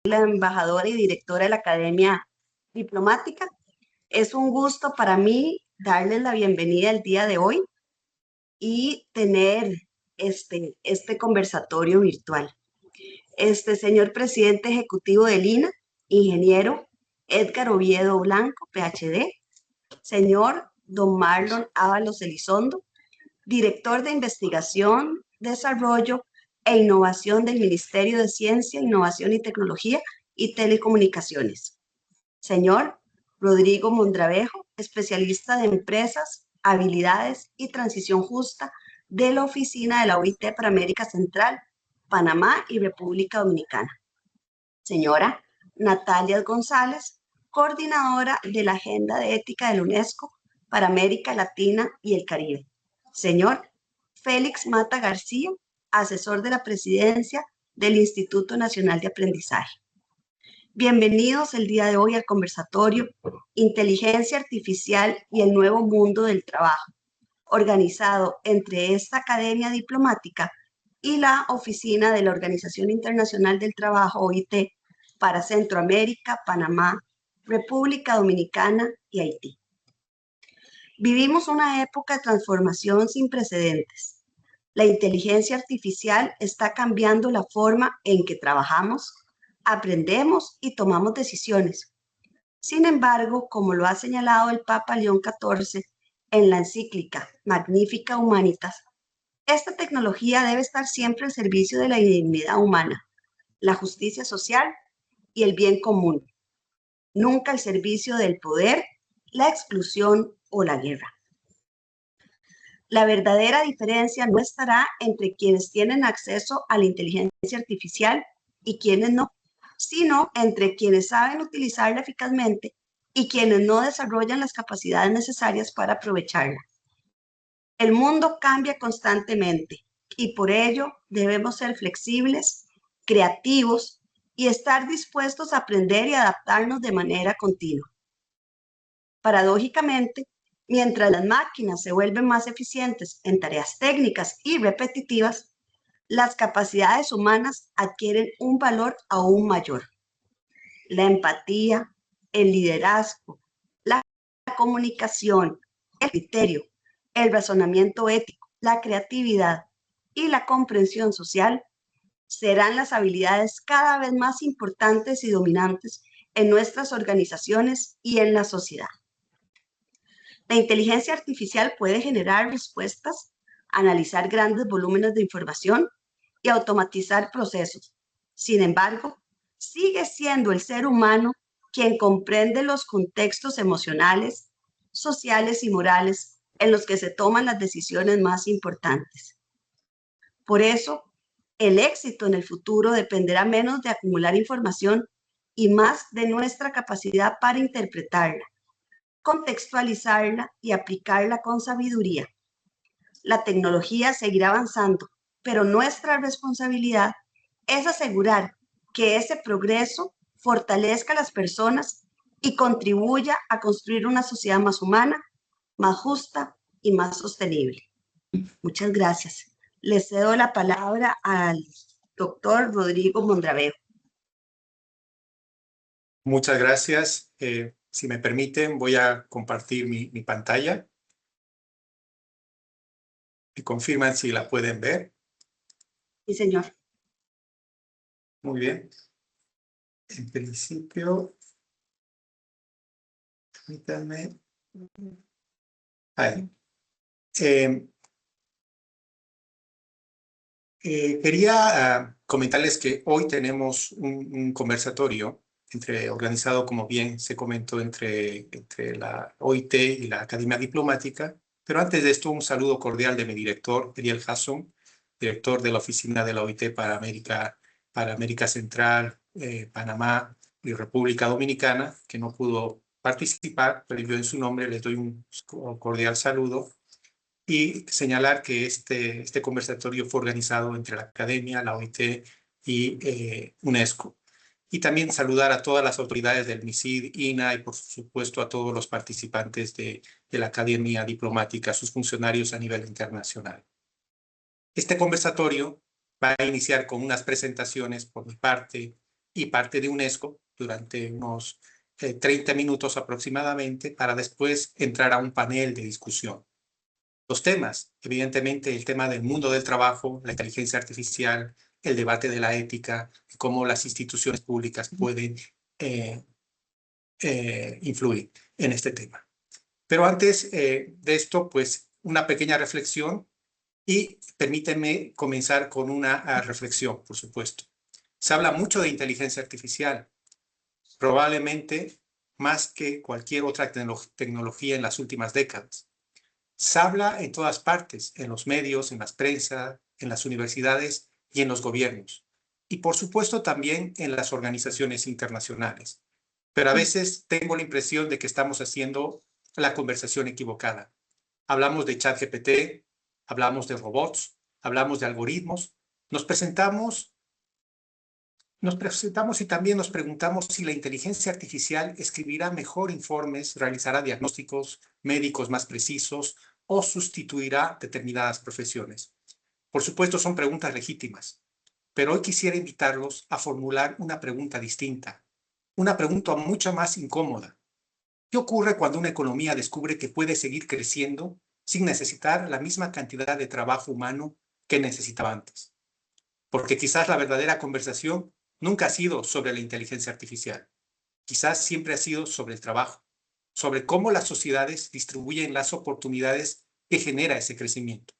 la embajadora y directora de la Academia Diplomática. Es un gusto para mí darles la bienvenida el día de hoy y tener este conversatorio virtual. Señor presidente ejecutivo del INA, ingeniero Edgar Oviedo Blanco, PhD, señor don Marlon Ábalos Elizondo, director de Investigación, Desarrollo e Innovación del Ministerio de Ciencia, Innovación y Tecnología y Telecomunicaciones. Señor Rodrigo Mondravejo, especialista de Empresas, Habilidades y Transición Justa de la Oficina de la OIT para América Central, Panamá y República Dominicana. Señora Natalia González, coordinadora de la Agenda de Ética de la UNESCO para América Latina y el Caribe. Señor Félix Mata García, asesor de la presidencia del Instituto Nacional de Aprendizaje. Bienvenidos el día de hoy al conversatorio Inteligencia Artificial y el Nuevo Mundo del Trabajo, organizado entre esta Academia Diplomática y la Oficina de la Organización Internacional del Trabajo, OIT, para Centroamérica, Panamá, República Dominicana y Haití. Vivimos una época de transformación sin precedentes. La inteligencia artificial está cambiando la forma en que trabajamos, aprendemos y tomamos decisiones. Sin embargo, como lo ha señalado el Papa León XIV en la encíclica Magnificat Humanitas, esta tecnología debe estar siempre al servicio de la dignidad humana, la justicia social y el bien común, nunca al servicio del poder, la exclusión o la guerra. La verdadera diferencia no estará entre quienes tienen acceso a la inteligencia artificial y quienes no, sino entre quienes saben utilizarla eficazmente y quienes no desarrollan las capacidades necesarias para aprovecharla. El mundo cambia constantemente y por ello debemos ser flexibles, creativos y estar dispuestos a aprender y adaptarnos de manera continua. Paradójicamente, mientras las máquinas se vuelven más eficientes en tareas técnicas y repetitivas, las capacidades humanas adquieren un valor aún mayor. La empatía, el liderazgo, la comunicación, el criterio, el razonamiento ético, la creatividad y la comprensión social serán las habilidades cada vez más importantes y dominantes en nuestras organizaciones y en la sociedad. La inteligencia artificial puede generar respuestas, analizar grandes volúmenes de información y automatizar procesos. Sin embargo, sigue siendo el ser humano quien comprende los contextos emocionales, sociales y morales en los que se toman las decisiones más importantes. Por eso, el éxito en el futuro dependerá menos de acumular información y más de nuestra capacidad para interpretarla, contextualizarla y aplicarla con sabiduría. La tecnología seguirá avanzando, pero nuestra responsabilidad es asegurar que ese progreso fortalezca a las personas y contribuya a construir una sociedad más humana, más justa y más sostenible. Muchas gracias. Le cedo la palabra al doctor Rodrigo Mondravejo. Muchas gracias. Si me permiten, voy a compartir mi pantalla. ¿Me confirman si la pueden ver? Sí, señor. Muy bien. En principio, permítanme. Ahí. Quería comentarles que hoy tenemos un conversatorio organizado, como bien se comentó, entre la OIT y la Academia Diplomática. Pero antes de esto, un saludo cordial de mi director, Ariel Hasson, director de la Oficina de la OIT para América Central, Panamá y República Dominicana, que no pudo participar, pero yo en su nombre les doy un cordial saludo. Y señalar que este conversatorio fue organizado entre la Academia, la OIT y UNESCO. Y también saludar a todas las autoridades del MICID, INA y por supuesto a todos los participantes de la Academia Diplomática, sus funcionarios a nivel internacional. Este conversatorio va a iniciar con unas presentaciones por mi parte y parte de UNESCO durante unos 30 minutos aproximadamente para después entrar a un panel de discusión. Los temas, evidentemente el tema del mundo del trabajo, la inteligencia artificial, el debate de la ética, cómo las instituciones públicas pueden influir en este tema. Pero antes de esto, pues una pequeña reflexión y permíteme comenzar con una reflexión, por supuesto. Se habla mucho de inteligencia artificial, probablemente más que cualquier otra tecnología en las últimas décadas. Se habla en todas partes, en los medios, en las prensa, en las universidades y en los gobiernos. Y por supuesto también en las organizaciones internacionales. Pero a veces tengo la impresión de que estamos haciendo la conversación equivocada. Hablamos de ChatGPT, hablamos de robots, hablamos de algoritmos, nos presentamos y también nos preguntamos si la inteligencia artificial escribirá mejor informes, realizará diagnósticos médicos más precisos o sustituirá determinadas profesiones. Por supuesto, son preguntas legítimas, pero hoy quisiera invitarlos a formular una pregunta distinta, una pregunta mucho más incómoda. ¿Qué ocurre cuando una economía descubre que puede seguir creciendo sin necesitar la misma cantidad de trabajo humano que necesitaba antes? Porque quizás la verdadera conversación nunca ha sido sobre la inteligencia artificial. Quizás siempre ha sido sobre el trabajo, sobre cómo las sociedades distribuyen las oportunidades que genera ese crecimiento.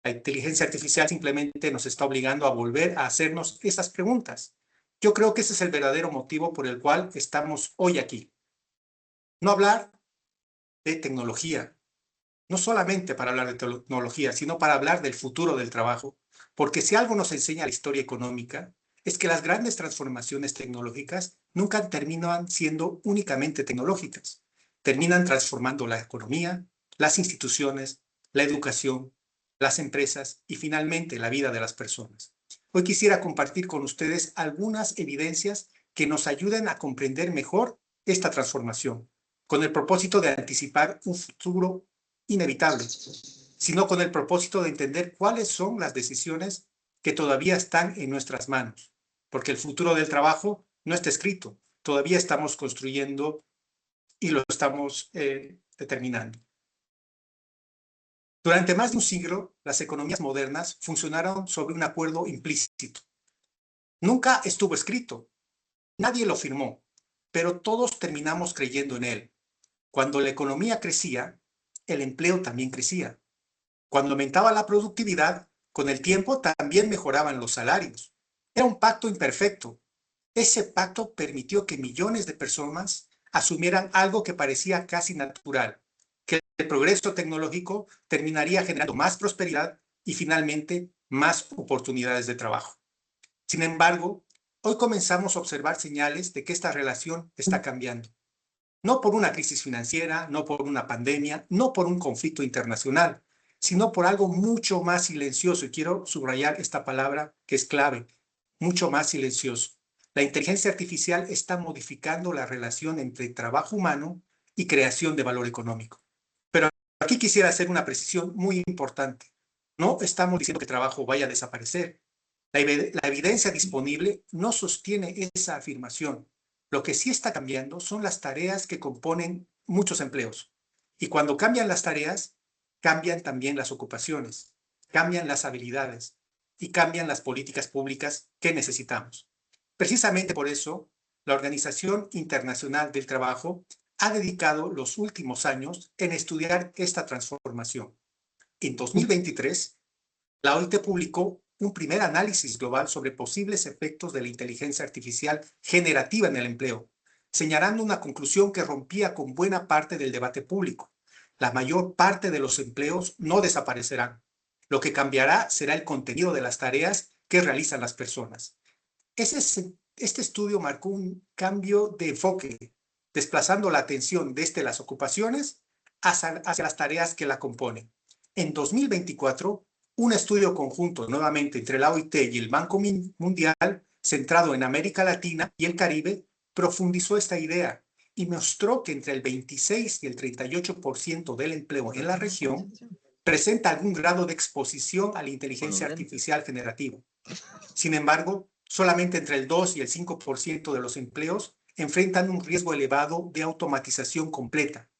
La inteligencia artificial simplemente nos está obligando a volver a hacernos esas preguntas. Yo creo que ese es el verdadero motivo por el cual estamos hoy aquí. No hablar de tecnología, no solamente para hablar de tecnología, sino para hablar del futuro del trabajo, porque si algo nos enseña la historia económica, es que las grandes transformaciones tecnológicas nunca terminan siendo únicamente tecnológicas. Terminan transformando la economía, las instituciones, la educación, las empresas y finalmente la vida de las personas. Hoy quisiera compartir con ustedes algunas evidencias que nos ayuden a comprender mejor esta transformación, con el propósito de anticipar un futuro inevitable, sino con el propósito de entender cuáles son las decisiones que todavía están en nuestras manos, porque el futuro del trabajo no está escrito, todavía estamos construyendo y lo estamos determinando. Durante más de un siglo, las economías modernas funcionaron sobre un acuerdo implícito. Nunca estuvo escrito, nadie lo firmó, pero todos terminamos creyendo en él. Cuando la economía crecía, el empleo también crecía. Cuando aumentaba la productividad, con el tiempo también mejoraban los salarios. Era un pacto imperfecto. Ese pacto permitió que millones de personas asumieran algo que parecía casi natural, que el progreso tecnológico terminaría generando más prosperidad y finalmente más oportunidades de trabajo. Sin embargo, hoy comenzamos a observar señales de que esta relación está cambiando. No por una crisis financiera, no por una pandemia, no por un conflicto internacional, sino por algo mucho más silencioso. Y quiero subrayar esta palabra que es clave, mucho más silencioso. La inteligencia artificial está modificando la relación entre trabajo humano y creación de valor económico. Pero aquí quisiera hacer una precisión muy importante. No estamos diciendo que el trabajo vaya a desaparecer. La evidencia disponible no sostiene esa afirmación. Lo que sí está cambiando son las tareas que componen muchos empleos. Y cuando cambian las tareas, cambian también las ocupaciones, cambian las habilidades y cambian las políticas públicas que necesitamos. Precisamente por eso, la Organización Internacional del Trabajo ha dedicado los últimos años en estudiar esta transformación. En 2023, la OIT publicó un primer análisis global sobre posibles efectos de la inteligencia artificial generativa en el empleo, señalando una conclusión que rompía con buena parte del debate público. La mayor parte de los empleos no desaparecerán. Lo que cambiará será el contenido de las tareas que realizan las personas. Este estudio marcó un cambio de enfoque, desplazando la atención desde las ocupaciones hacia las tareas que la componen. En 2024, un estudio conjunto nuevamente entre la OIT y el Banco Mundial, centrado en América Latina y el Caribe, profundizó esta idea y mostró que entre el 26 y el 38% del empleo en la región presenta algún grado de exposición a la inteligencia artificial generativa. Sin embargo, Solamente entre el 2 y el 5% de los empleos enfrentan un riesgo elevado de automatización completa.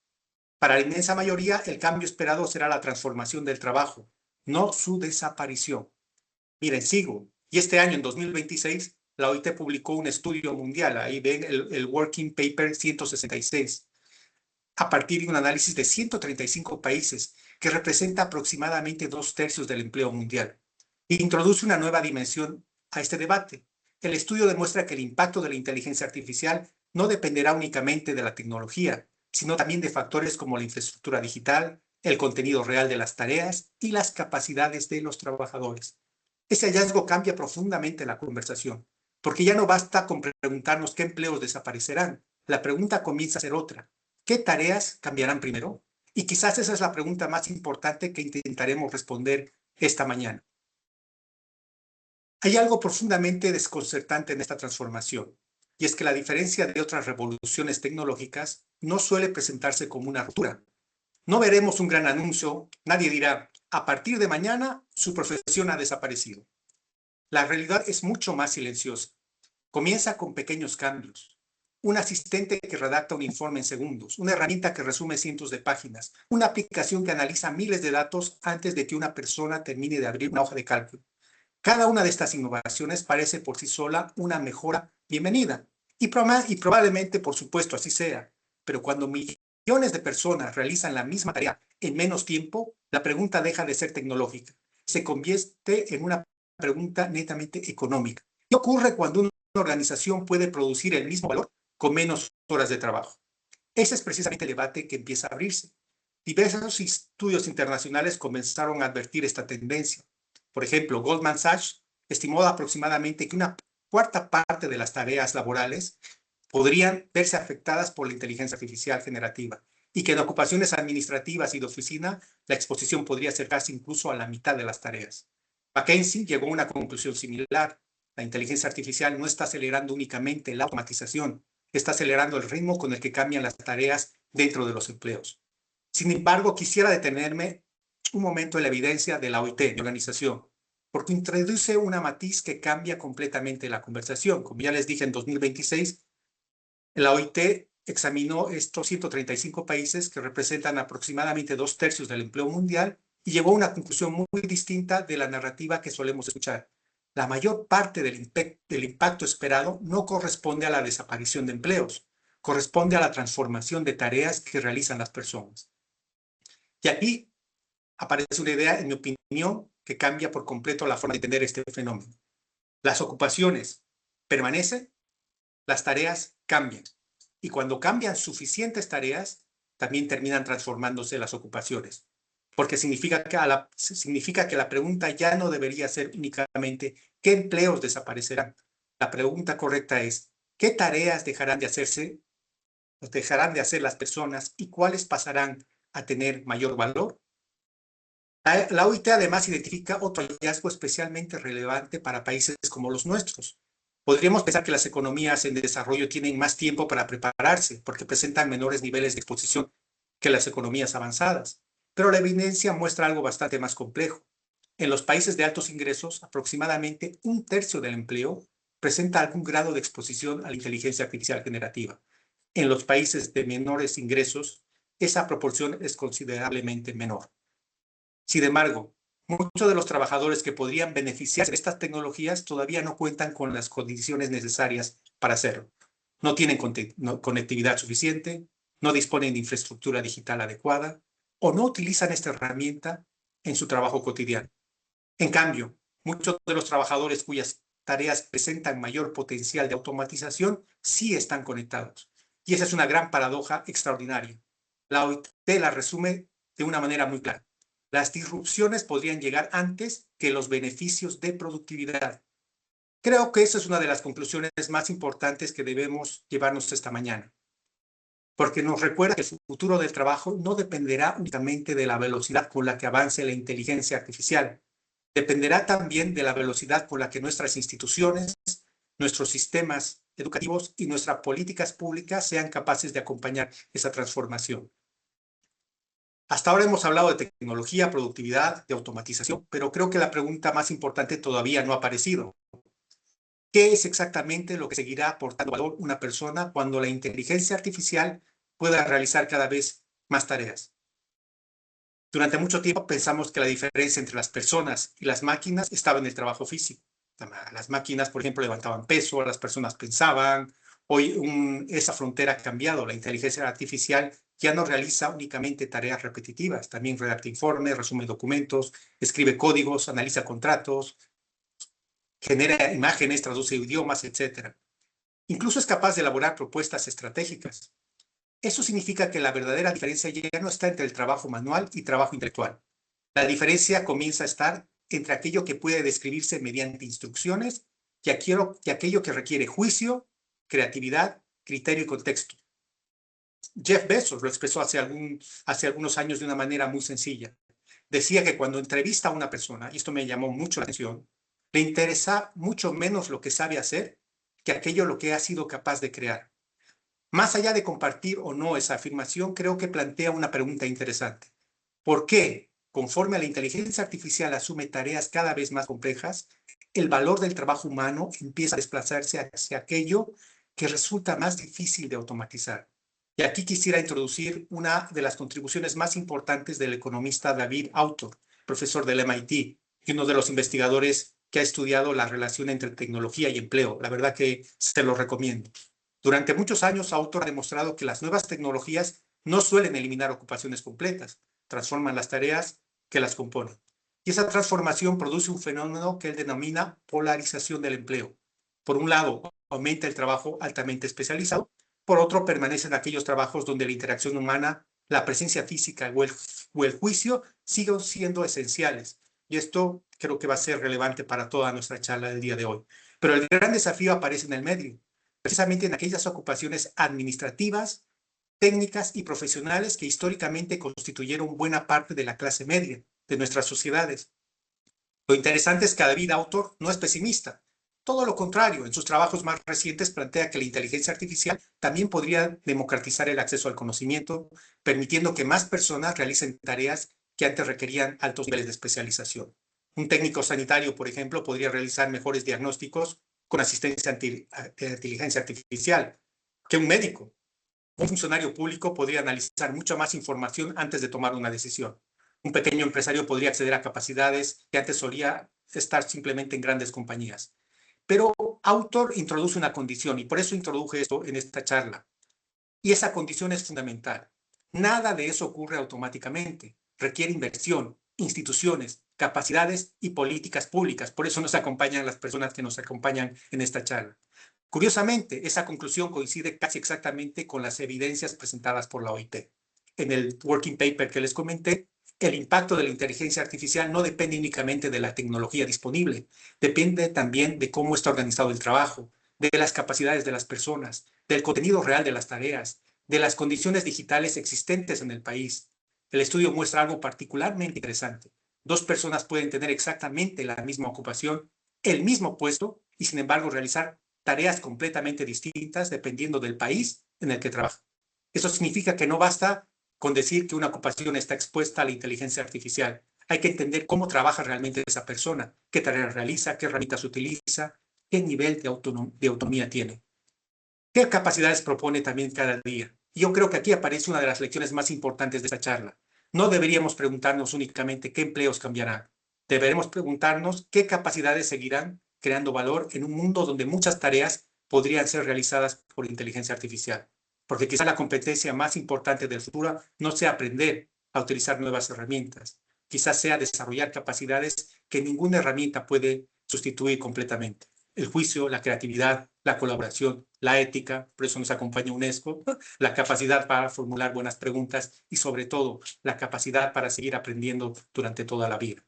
Para la inmensa mayoría, el cambio esperado será la transformación del trabajo, no su desaparición. Miren, sigo. Y este año, en 2026, la OIT publicó un estudio mundial, ahí ven el Working Paper 166, a partir de un análisis de 135 países, que representa aproximadamente 2/3 del empleo mundial. E introduce una nueva dimensión a este debate. El estudio demuestra que el impacto de la inteligencia artificial no dependerá únicamente de la tecnología, sino también de factores como la infraestructura digital, el contenido real de las tareas y las capacidades de los trabajadores. Ese hallazgo cambia profundamente la conversación, porque ya no basta con preguntarnos qué empleos desaparecerán. La pregunta comienza a ser otra. ¿Qué tareas cambiarán primero? Y quizás esa es la pregunta más importante que intentaremos responder esta mañana. Hay algo profundamente desconcertante en esta transformación, y es que la diferencia de otras revoluciones tecnológicas no suele presentarse como una ruptura. No veremos un gran anuncio, nadie dirá, a partir de mañana su profesión ha desaparecido. La realidad es mucho más silenciosa. Comienza con pequeños cambios. Un asistente que redacta un informe en segundos, una herramienta que resume cientos de páginas, una aplicación que analiza miles de datos antes de que una persona termine de abrir una hoja de cálculo. Cada una de estas innovaciones parece por sí sola una mejora bienvenida. Y probablemente, por supuesto, así sea. Pero cuando millones de personas realizan la misma tarea en menos tiempo, la pregunta deja de ser tecnológica. Se convierte en una pregunta netamente económica. ¿Qué ocurre cuando una organización puede producir el mismo valor con menos horas de trabajo? Ese es precisamente el debate que empieza a abrirse. Diversos estudios internacionales comenzaron a advertir esta tendencia. Por ejemplo, Goldman Sachs estimó aproximadamente que una cuarta parte de las tareas laborales podrían verse afectadas por la inteligencia artificial generativa y que en ocupaciones administrativas y de oficina la exposición podría acercarse incluso a la mitad de las tareas. McKinsey llegó a una conclusión similar. La inteligencia artificial no está acelerando únicamente la automatización, está acelerando el ritmo con el que cambian las tareas dentro de los empleos. Sin embargo, quisiera detenerme un momento en la evidencia de la OIT, de organización, porque introduce una matiz que cambia completamente la conversación. Como ya les dije, en 2026, la OIT examinó estos 135 países que representan aproximadamente 2/3 del empleo mundial y llegó a una conclusión muy distinta de la narrativa que solemos escuchar. La mayor parte del impacto esperado no corresponde a la desaparición de empleos, corresponde a la transformación de tareas que realizan las personas. Y aquí aparece una idea, en mi opinión, que cambia por completo la forma de entender este fenómeno. Las ocupaciones permanecen, las tareas cambian. Y cuando cambian suficientes tareas, también terminan transformándose las ocupaciones. Porque significa que la pregunta ya no debería ser únicamente ¿qué empleos desaparecerán? La pregunta correcta es ¿qué tareas dejarán de hacer las personas y cuáles pasarán a tener mayor valor? La OIT además identifica otro hallazgo especialmente relevante para países como los nuestros. Podríamos pensar que las economías en desarrollo tienen más tiempo para prepararse porque presentan menores niveles de exposición que las economías avanzadas. Pero la evidencia muestra algo bastante más complejo. En los países de altos ingresos, aproximadamente 1/3 del empleo presenta algún grado de exposición a la inteligencia artificial generativa. En los países de menores ingresos, esa proporción es considerablemente menor. Sin embargo, muchos de los trabajadores que podrían beneficiarse de estas tecnologías todavía no cuentan con las condiciones necesarias para hacerlo. No tienen conectividad suficiente, no disponen de infraestructura digital adecuada o no utilizan esta herramienta en su trabajo cotidiano. En cambio, muchos de los trabajadores cuyas tareas presentan mayor potencial de automatización sí están conectados. Y esa es una gran paradoja extraordinaria. La OIT la resume de una manera muy clara. Las disrupciones podrían llegar antes que los beneficios de productividad. Creo que esa es una de las conclusiones más importantes que debemos llevarnos esta mañana, porque nos recuerda que el futuro del trabajo no dependerá únicamente de la velocidad con la que avance la inteligencia artificial, dependerá también de la velocidad con la que nuestras instituciones, nuestros sistemas educativos y nuestras políticas públicas sean capaces de acompañar esa transformación. Hasta ahora hemos hablado de tecnología, productividad, de automatización, pero creo que la pregunta más importante todavía no ha aparecido. ¿Qué es exactamente lo que seguirá aportando valor una persona cuando la inteligencia artificial pueda realizar cada vez más tareas? Durante mucho tiempo pensamos que la diferencia entre las personas y las máquinas estaba en el trabajo físico. Las máquinas, por ejemplo, levantaban peso, las personas pensaban. Hoy esa frontera ha cambiado. La inteligencia artificial ya no realiza únicamente tareas repetitivas. También redacta informes, resume documentos, escribe códigos, analiza contratos, genera imágenes, traduce idiomas, etc. Incluso es capaz de elaborar propuestas estratégicas. Eso significa que la verdadera diferencia ya no está entre el trabajo manual y trabajo intelectual. La diferencia comienza a estar entre aquello que puede describirse mediante instrucciones y aquello que requiere juicio, creatividad, criterio y contexto. Jeff Bezos lo expresó hace algunos años de una manera muy sencilla. Decía que cuando entrevista a una persona, y esto me llamó mucho la atención, le interesa mucho menos lo que sabe hacer que aquello lo que ha sido capaz de crear. Más allá de compartir o no esa afirmación, creo que plantea una pregunta interesante. ¿Por qué, conforme a la inteligencia artificial asume tareas cada vez más complejas, el valor del trabajo humano empieza a desplazarse hacia aquello que resulta más difícil de automatizar? Y aquí quisiera introducir una de las contribuciones más importantes del economista David Autor, profesor del MIT, y uno de los investigadores que ha estudiado la relación entre tecnología y empleo. La verdad que se lo recomiendo. Durante muchos años, Autor ha demostrado que las nuevas tecnologías no suelen eliminar ocupaciones completas, transforman las tareas que las componen. Y esa transformación produce un fenómeno que él denomina polarización del empleo. Por un lado, aumenta el trabajo altamente especializado, por otro, permanecen aquellos trabajos donde la interacción humana, la presencia física o el juicio siguen siendo esenciales. Y esto creo que va a ser relevante para toda nuestra charla del día de hoy. Pero el gran desafío aparece en el medio, precisamente en aquellas ocupaciones administrativas, técnicas y profesionales que históricamente constituyeron buena parte de la clase media de nuestras sociedades. Lo interesante es que David Autor no es pesimista. Todo lo contrario, en sus trabajos más recientes plantea que la inteligencia artificial también podría democratizar el acceso al conocimiento, permitiendo que más personas realicen tareas que antes requerían altos niveles de especialización. Un técnico sanitario, por ejemplo, podría realizar mejores diagnósticos con asistencia de inteligencia artificial que un médico. Un funcionario público podría analizar mucha más información antes de tomar una decisión. Un pequeño empresario podría acceder a capacidades que antes solía estar simplemente en grandes compañías. Pero Autor introduce una condición, y por eso introduje esto en esta charla. Y esa condición es fundamental. Nada de eso ocurre automáticamente. Requiere inversión, instituciones, capacidades y políticas públicas. Por eso nos acompañan las personas que nos acompañan en esta charla. Curiosamente, esa conclusión coincide casi exactamente con las evidencias presentadas por la OIT. En el working paper que les comenté, el impacto de la inteligencia artificial no depende únicamente de la tecnología disponible, depende también de cómo está organizado el trabajo, de las capacidades de las personas, del contenido real de las tareas, de las condiciones digitales existentes en el país. El estudio muestra algo particularmente interesante. Dos personas pueden tener exactamente la misma ocupación, el mismo puesto, y sin embargo realizar tareas completamente distintas dependiendo del país en el que trabaja. Eso significa que no basta con decir que una ocupación está expuesta a la inteligencia artificial. Hay que entender cómo trabaja realmente esa persona, qué tareas realiza, qué herramientas utiliza, qué nivel de autonomía tiene, qué capacidades propone también cada día. Y yo creo que aquí aparece una de las lecciones más importantes de esta charla. No deberíamos preguntarnos únicamente qué empleos cambiarán. Deberemos preguntarnos qué capacidades seguirán creando valor en un mundo donde muchas tareas podrían ser realizadas por inteligencia artificial. Porque quizá la competencia más importante del futuro no sea aprender a utilizar nuevas herramientas, quizás sea desarrollar capacidades que ninguna herramienta puede sustituir completamente. El juicio, la creatividad, la colaboración, la ética, por eso nos acompaña UNESCO, la capacidad para formular buenas preguntas y sobre todo la capacidad para seguir aprendiendo durante toda la vida.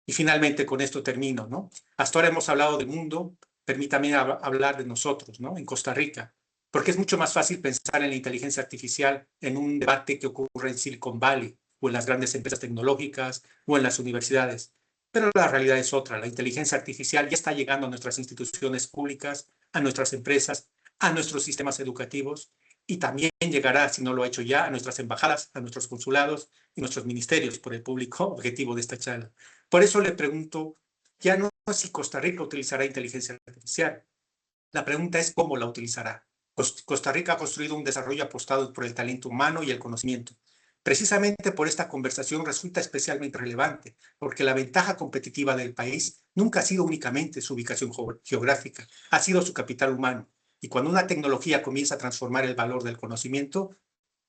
Y finalmente con esto termino, ¿no? Hasta ahora hemos hablado del mundo, permítame hablar de nosotros, ¿no? En Costa Rica, porque es mucho más fácil pensar en la inteligencia artificial en un debate que ocurre en Silicon Valley o en las grandes empresas tecnológicas o en las universidades. Pero la realidad es otra. La inteligencia artificial ya está llegando a nuestras instituciones públicas, a nuestras empresas, a nuestros sistemas educativos y también llegará, si no lo ha hecho ya, a nuestras embajadas, a nuestros consulados y nuestros ministerios por el público objetivo de esta charla. Por eso le pregunto, ya no si Costa Rica utilizará inteligencia artificial, La pregunta es cómo la utilizará. Costa Rica ha construido un desarrollo apostado por el talento humano y el conocimiento. Precisamente por esta conversación resulta especialmente relevante, porque la ventaja competitiva del país nunca ha sido únicamente su ubicación geográfica, ha sido su capital humano. Y cuando una tecnología comienza a transformar el valor del conocimiento,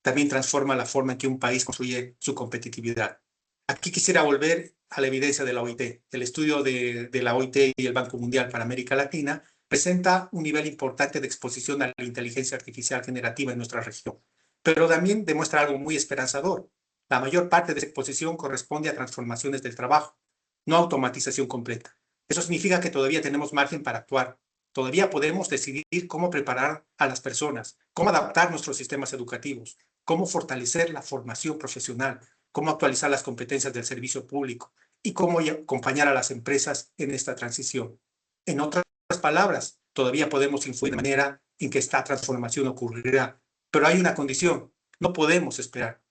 también transforma la forma en que un país construye su competitividad. Aquí quisiera volver a la evidencia de la OIT. El estudio de la OIT y el Banco Mundial para América Latina presenta un nivel importante de exposición a la inteligencia artificial generativa en nuestra región, pero también demuestra algo muy esperanzador. La mayor parte de esa exposición corresponde a transformaciones del trabajo, no automatización completa. Eso significa que todavía tenemos margen para actuar. Todavía podemos decidir cómo preparar a las personas, cómo adaptar nuestros sistemas educativos, cómo fortalecer la formación profesional, cómo actualizar las competencias del servicio público y cómo acompañar a las empresas en esta transición. En otras palabras, todavía podemos influir de manera en que esta transformación ocurrirá, pero hay una condición: no podemos esperar,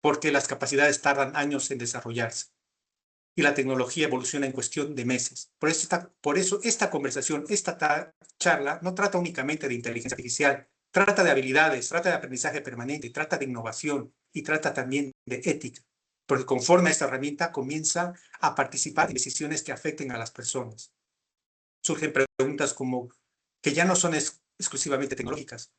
porque las capacidades tardan años en desarrollarse y la tecnología evoluciona en cuestión de meses. Por eso esta conversación, esta charla, no trata únicamente de inteligencia artificial, trata de habilidades, trata de aprendizaje permanente, trata de innovación y trata también de ética, porque conforme esta herramienta comienza a participar en decisiones que afecten a las personas. Surgen preguntas como que ya no son exclusivamente tecnológicas.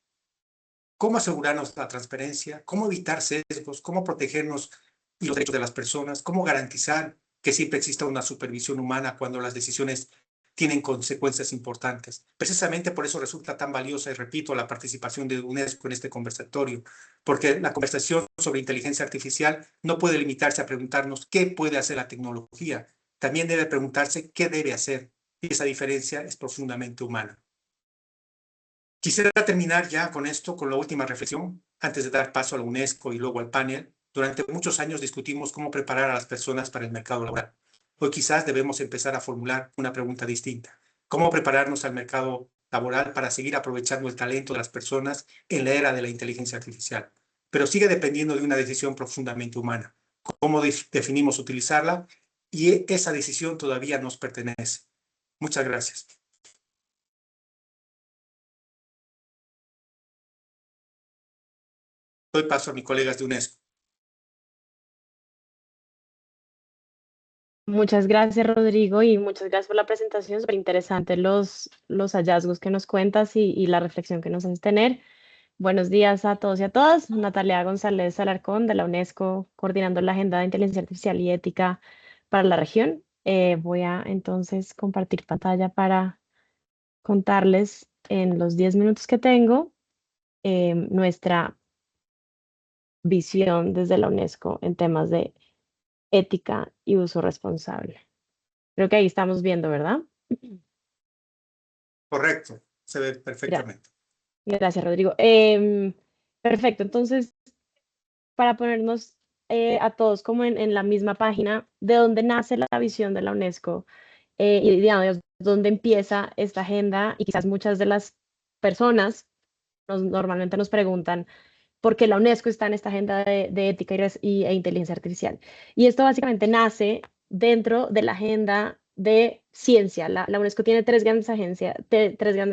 ¿Cómo asegurarnos la transparencia? ¿Cómo evitar sesgos? ¿Cómo protegernos y los derechos de las personas? ¿Cómo garantizar que siempre exista una supervisión humana cuando las decisiones tienen consecuencias importantes? Precisamente por eso resulta tan valiosa, y repito, la participación de UNESCO en este conversatorio, porque la conversación sobre inteligencia artificial no puede limitarse a preguntarnos qué puede hacer la tecnología, también debe preguntarse qué debe hacer, y esa diferencia es profundamente humana. Quisiera terminar ya con esto, con la última reflexión, antes de dar paso a la UNESCO y luego al panel. Durante muchos años discutimos cómo preparar a las personas para el mercado laboral. Hoy quizás debemos empezar a formular una pregunta distinta. ¿Cómo prepararnos al mercado laboral para seguir aprovechando el talento de las personas en la era de la inteligencia artificial? Pero sigue dependiendo de una decisión profundamente humana. ¿Cómo definimos utilizarla? Y esa decisión todavía nos pertenece. Muchas gracias. Doy paso a mis colegas de UNESCO. Muchas gracias, Rodrigo, y muchas gracias por la presentación. Súper interesante los hallazgos que nos cuentas y la reflexión que nos haces tener. Buenos días a todos y a todas. Natalia González Alarcón, de la UNESCO, coordinando la Agenda de Inteligencia Artificial y Ética para la región. Voy a entonces compartir pantalla para contarles en los 10 minutos que tengo nuestra visión desde la UNESCO en temas de ética y uso responsable. Creo que ahí estamos viendo, ¿verdad? Correcto, se ve perfectamente. Gracias, Rodrigo. Perfecto, entonces, para ponernos a todos como en la misma página, ¿de dónde nace la visión de la UNESCO? Y digamos, ¿dónde empieza esta agenda? Y quizás muchas de las personas normalmente nos preguntan por qué la UNESCO está en esta agenda de ética e inteligencia artificial. Y esto básicamente nace dentro de la agenda de ciencia. La UNESCO tiene tres grandes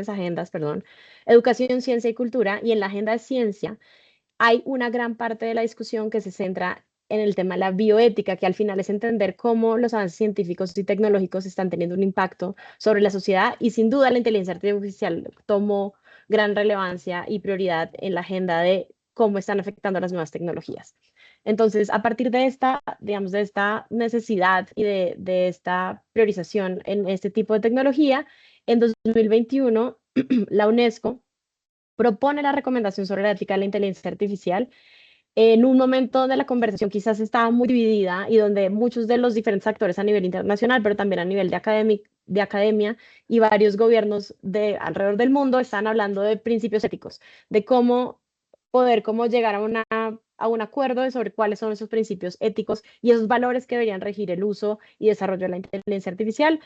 agendas, perdón: educación, ciencia y cultura. Y en la agenda de ciencia hay una gran parte de la discusión que se centra en el tema de la bioética, que al final es entender cómo los avances científicos y tecnológicos están teniendo un impacto sobre la sociedad, y sin duda la inteligencia artificial tomó gran relevancia y prioridad en la agenda de cómo están afectando las nuevas tecnologías. Entonces, a partir de esta, digamos, de esta necesidad y de esta priorización en este tipo de tecnología, en 2021 la UNESCO propone la recomendación sobre la ética de la inteligencia artificial en un momento donde la conversación quizás estaba muy dividida y donde muchos de los diferentes actores a nivel internacional, pero también a nivel de academia y varios gobiernos de alrededor del mundo están hablando de principios éticos, de cómo poder cómo llegar a un acuerdo sobre cuáles son esos principios éticos y esos valores que deberían regir el uso y desarrollo de la inteligencia artificial.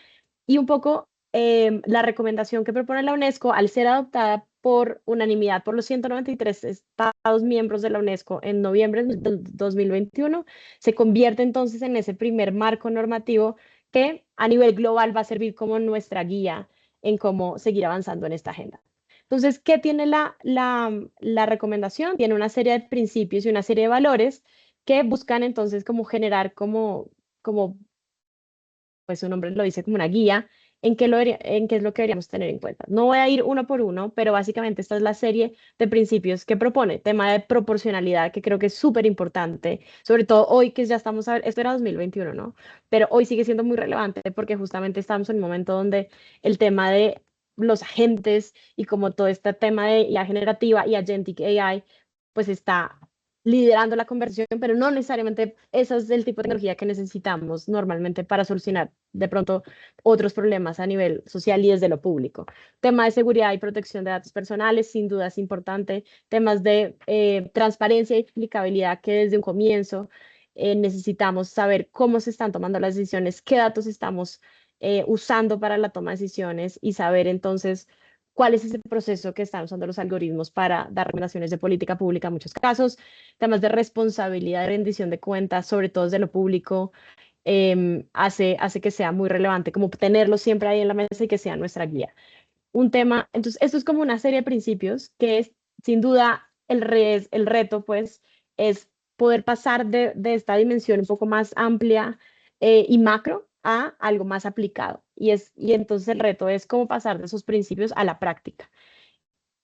Y un poco la recomendación que propone la UNESCO, al ser adoptada por unanimidad por los 193 Estados miembros de la UNESCO en noviembre de 2021, se convierte entonces en ese primer marco normativo que a nivel global va a servir como nuestra guía en cómo seguir avanzando en esta agenda. Entonces, ¿qué tiene la recomendación? Tiene una serie de principios y una serie de valores que buscan entonces como generar como pues su nombre lo dice, como una guía en qué es lo que deberíamos tener en cuenta. No voy a ir uno por uno, pero básicamente esta es la serie de principios que propone. Tema de proporcionalidad, que creo que es súper importante, sobre todo hoy que ya estamos, esto era 2021, ¿no? Pero hoy sigue siendo muy relevante porque justamente estamos en un momento donde el tema de los agentes y como todo este tema de IA generativa y agentic AI, pues está liderando la conversación, pero no necesariamente ese es el tipo de tecnología que necesitamos normalmente para solucionar de pronto otros problemas a nivel social y desde lo público. Tema de seguridad y protección de datos personales, sin duda es importante. Temas de transparencia y explicabilidad que desde un comienzo necesitamos saber cómo se están tomando las decisiones, qué datos estamos usando para la toma de decisiones y saber entonces cuál es ese proceso que están usando los algoritmos para dar recomendaciones de política pública en muchos casos, temas de responsabilidad, de rendición de cuentas, sobre todo desde lo público, hace que sea muy relevante, como tenerlo siempre ahí en la mesa y que sea nuestra guía. Un tema, entonces, esto es como una serie de principios que es, sin duda, el reto, pues, es poder pasar de esta dimensión un poco más amplia y macro a algo más aplicado. Y entonces el reto es cómo pasar de esos principios a la práctica.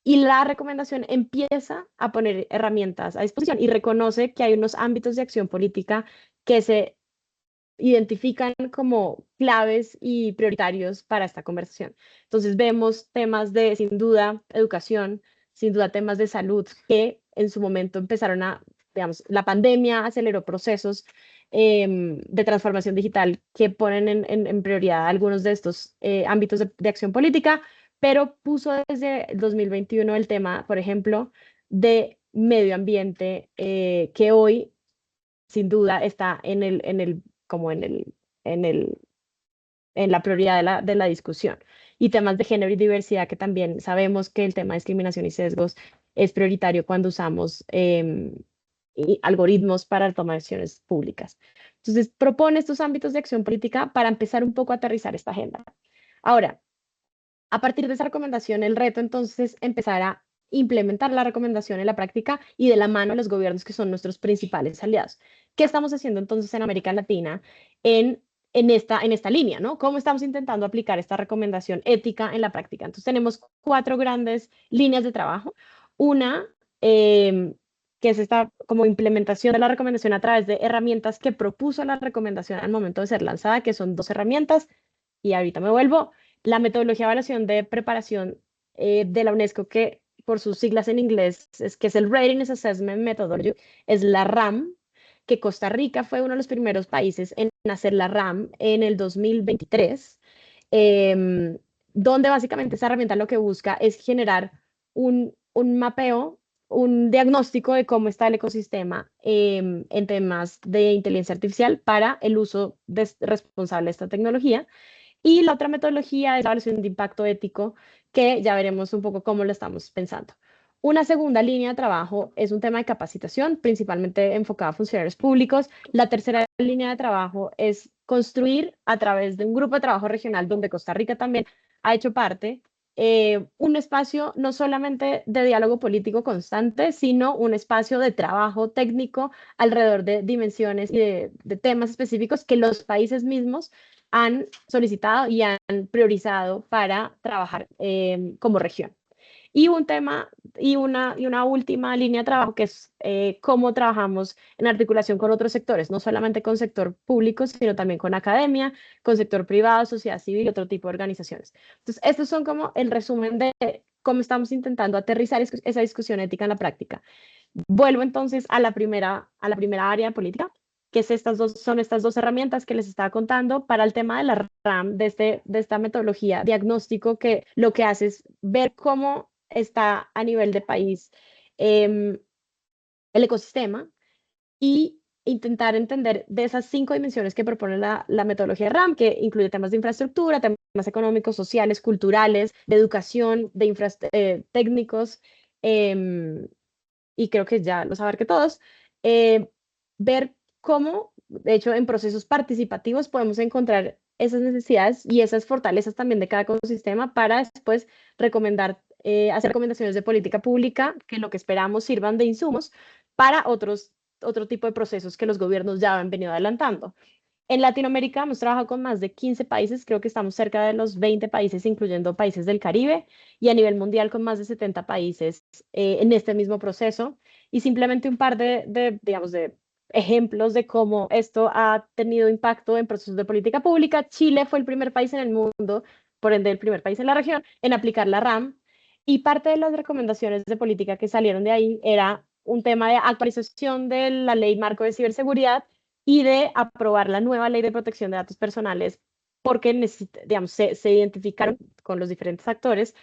Y la recomendación empieza a poner herramientas a disposición y reconoce que hay unos ámbitos de acción política que se identifican como claves y prioritarios para esta conversación. Entonces vemos temas de, sin duda, educación, sin duda temas de salud que en su momento empezaron a, digamos, la pandemia aceleró procesos de transformación digital que ponen en prioridad algunos de estos ámbitos de acción política, pero puso desde el 2021 el tema, por ejemplo, de medio ambiente, que hoy sin duda está como en la prioridad de la discusión. Y temas de género y diversidad, que también sabemos que el tema de discriminación y sesgos es prioritario cuando usamos algoritmos para tomar decisiones públicas. Entonces, propone estos ámbitos de acción política para empezar un poco a aterrizar esta agenda. Ahora, a partir de esa recomendación, el reto entonces empezar a implementar la recomendación en la práctica y de la mano de los gobiernos que son nuestros principales aliados. ¿Qué estamos haciendo entonces en América Latina en esta línea, ¿no? ¿Cómo estamos intentando aplicar esta recomendación ética en la práctica? Entonces tenemos 4 grandes líneas de trabajo. Una, que es esta como implementación de la recomendación a través de herramientas que propuso la recomendación al momento de ser lanzada, que son 2 herramientas, y ahorita me vuelvo la metodología de evaluación de preparación de la UNESCO, que por sus siglas en inglés, que es el Readiness Assessment Methodology, es la RAM, que Costa Rica fue uno de los primeros países en hacer la RAM en el 2023, donde básicamente esa herramienta lo que busca es generar un mapeo, un diagnóstico de cómo está el ecosistema en temas de inteligencia artificial para el uso responsable de esta tecnología. Y la otra metodología es la evaluación de impacto ético, que ya veremos un poco cómo lo estamos pensando. Una segunda línea de trabajo es un tema de capacitación, principalmente enfocada a funcionarios públicos. La tercera línea de trabajo es construir a través de un grupo de trabajo regional donde Costa Rica también ha hecho parte, un espacio no solamente de diálogo político constante, sino un espacio de trabajo técnico alrededor de dimensiones y de temas específicos que los países mismos han solicitado y han priorizado para trabajar como región. Y un tema y una última línea de trabajo que es cómo trabajamos en articulación con otros sectores, no solamente con sector público, sino también con academia, con sector privado, sociedad civil y otro tipo de organizaciones. Entonces, estos son como el resumen de cómo estamos intentando aterrizar esa discusión ética en la práctica. Vuelvo entonces a la primera área política, que son estas dos herramientas que les estaba contando para el tema de la RAM, de esta metodología diagnóstico que lo que hace es ver cómo está a nivel de país el ecosistema y intentar entender de esas 5 dimensiones que propone la metodología RAM, que incluye temas de infraestructura, temas económicos, sociales, culturales, de educación, técnicos, y creo que ya los abarqué todos, ver cómo, de hecho, en procesos participativos podemos encontrar esas necesidades y esas fortalezas también de cada ecosistema para después recomendar, hacer recomendaciones de política pública que lo que esperamos sirvan de insumos para otro tipo de procesos que los gobiernos ya han venido adelantando. En Latinoamérica hemos trabajado con más de 15 países, creo que estamos cerca de los 20 países, incluyendo países del Caribe, y a nivel mundial con más de 70 países en este mismo proceso. Y simplemente un par digamos, de ejemplos de cómo esto ha tenido impacto en procesos de política pública. Chile fue el primer país en el mundo, por ende el primer país en la región, en aplicar la RAM. Y parte de las recomendaciones de política que salieron de ahí era un tema de actualización de la ley marco de ciberseguridad y de aprobar la nueva ley de protección de datos personales, porque digamos, se identificaron con los diferentes actores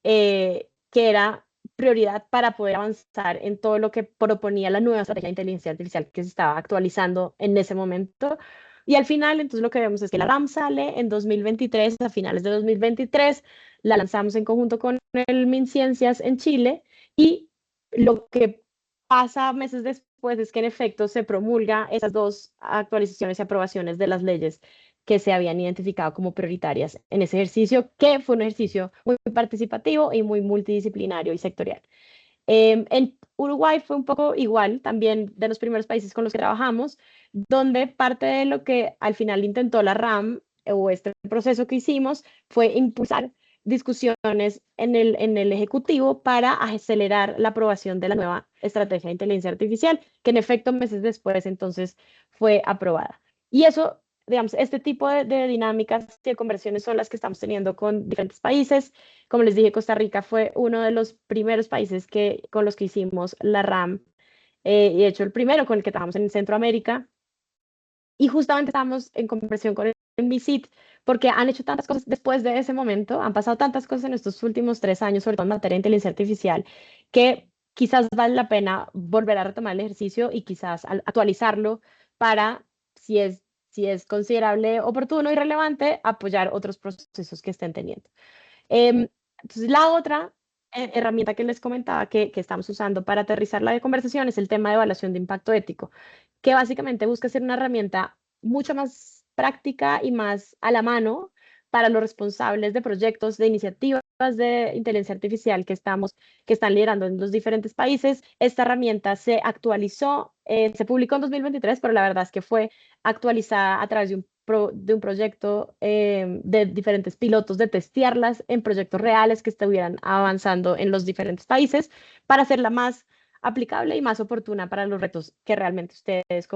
que era prioridad para poder avanzar en todo lo que proponía la nueva estrategia de inteligencia artificial que se estaba actualizando en ese momento. Y al final, entonces lo que vemos es que la RAM sale en 2023, a finales de 2023, la lanzamos en conjunto con el MinCiencias en Chile y lo que pasa meses después es que en efecto se promulga esas dos actualizaciones y aprobaciones de las leyes que se habían identificado como prioritarias en ese ejercicio, que fue un ejercicio muy participativo y muy multidisciplinario y sectorial. En Uruguay fue un poco igual, también de los primeros países con los que trabajamos, donde parte de lo que al final intentó la RAM o este proceso que hicimos fue impulsar discusiones en el Ejecutivo para acelerar la aprobación de la nueva estrategia de inteligencia artificial, que en efecto meses después entonces fue aprobada. Y eso, digamos, este tipo de dinámicas y de conversiones son las que estamos teniendo con diferentes países. Como les dije, Costa Rica fue uno de los primeros países con los que hicimos la RAM, y de hecho el primero con el que trabajamos en Centroamérica. Y justamente estamos en conversación con el MISIT porque han hecho tantas cosas después de ese momento, han pasado tantas cosas en estos últimos 3 años, sobre todo en materia de inteligencia artificial, que quizás vale la pena volver a retomar el ejercicio y quizás actualizarlo para, si es considerable, oportuno y relevante, apoyar otros procesos que estén teniendo. Entonces, la otra herramienta que les comentaba que estamos usando para aterrizar la conversación es el tema de evaluación de impacto ético, que básicamente busca ser una herramienta mucho más práctica y más a la mano para los responsables de proyectos, de iniciativas de inteligencia artificial que están liderando en los diferentes países. Esta herramienta se actualizó, se publicó en 2023, pero la verdad es que fue actualizada a través de un proyecto de diferentes pilotos, de testearlas en proyectos reales que estuvieran avanzando en los diferentes países para hacerla más aplicable y más oportuna para los retos que realmente ustedes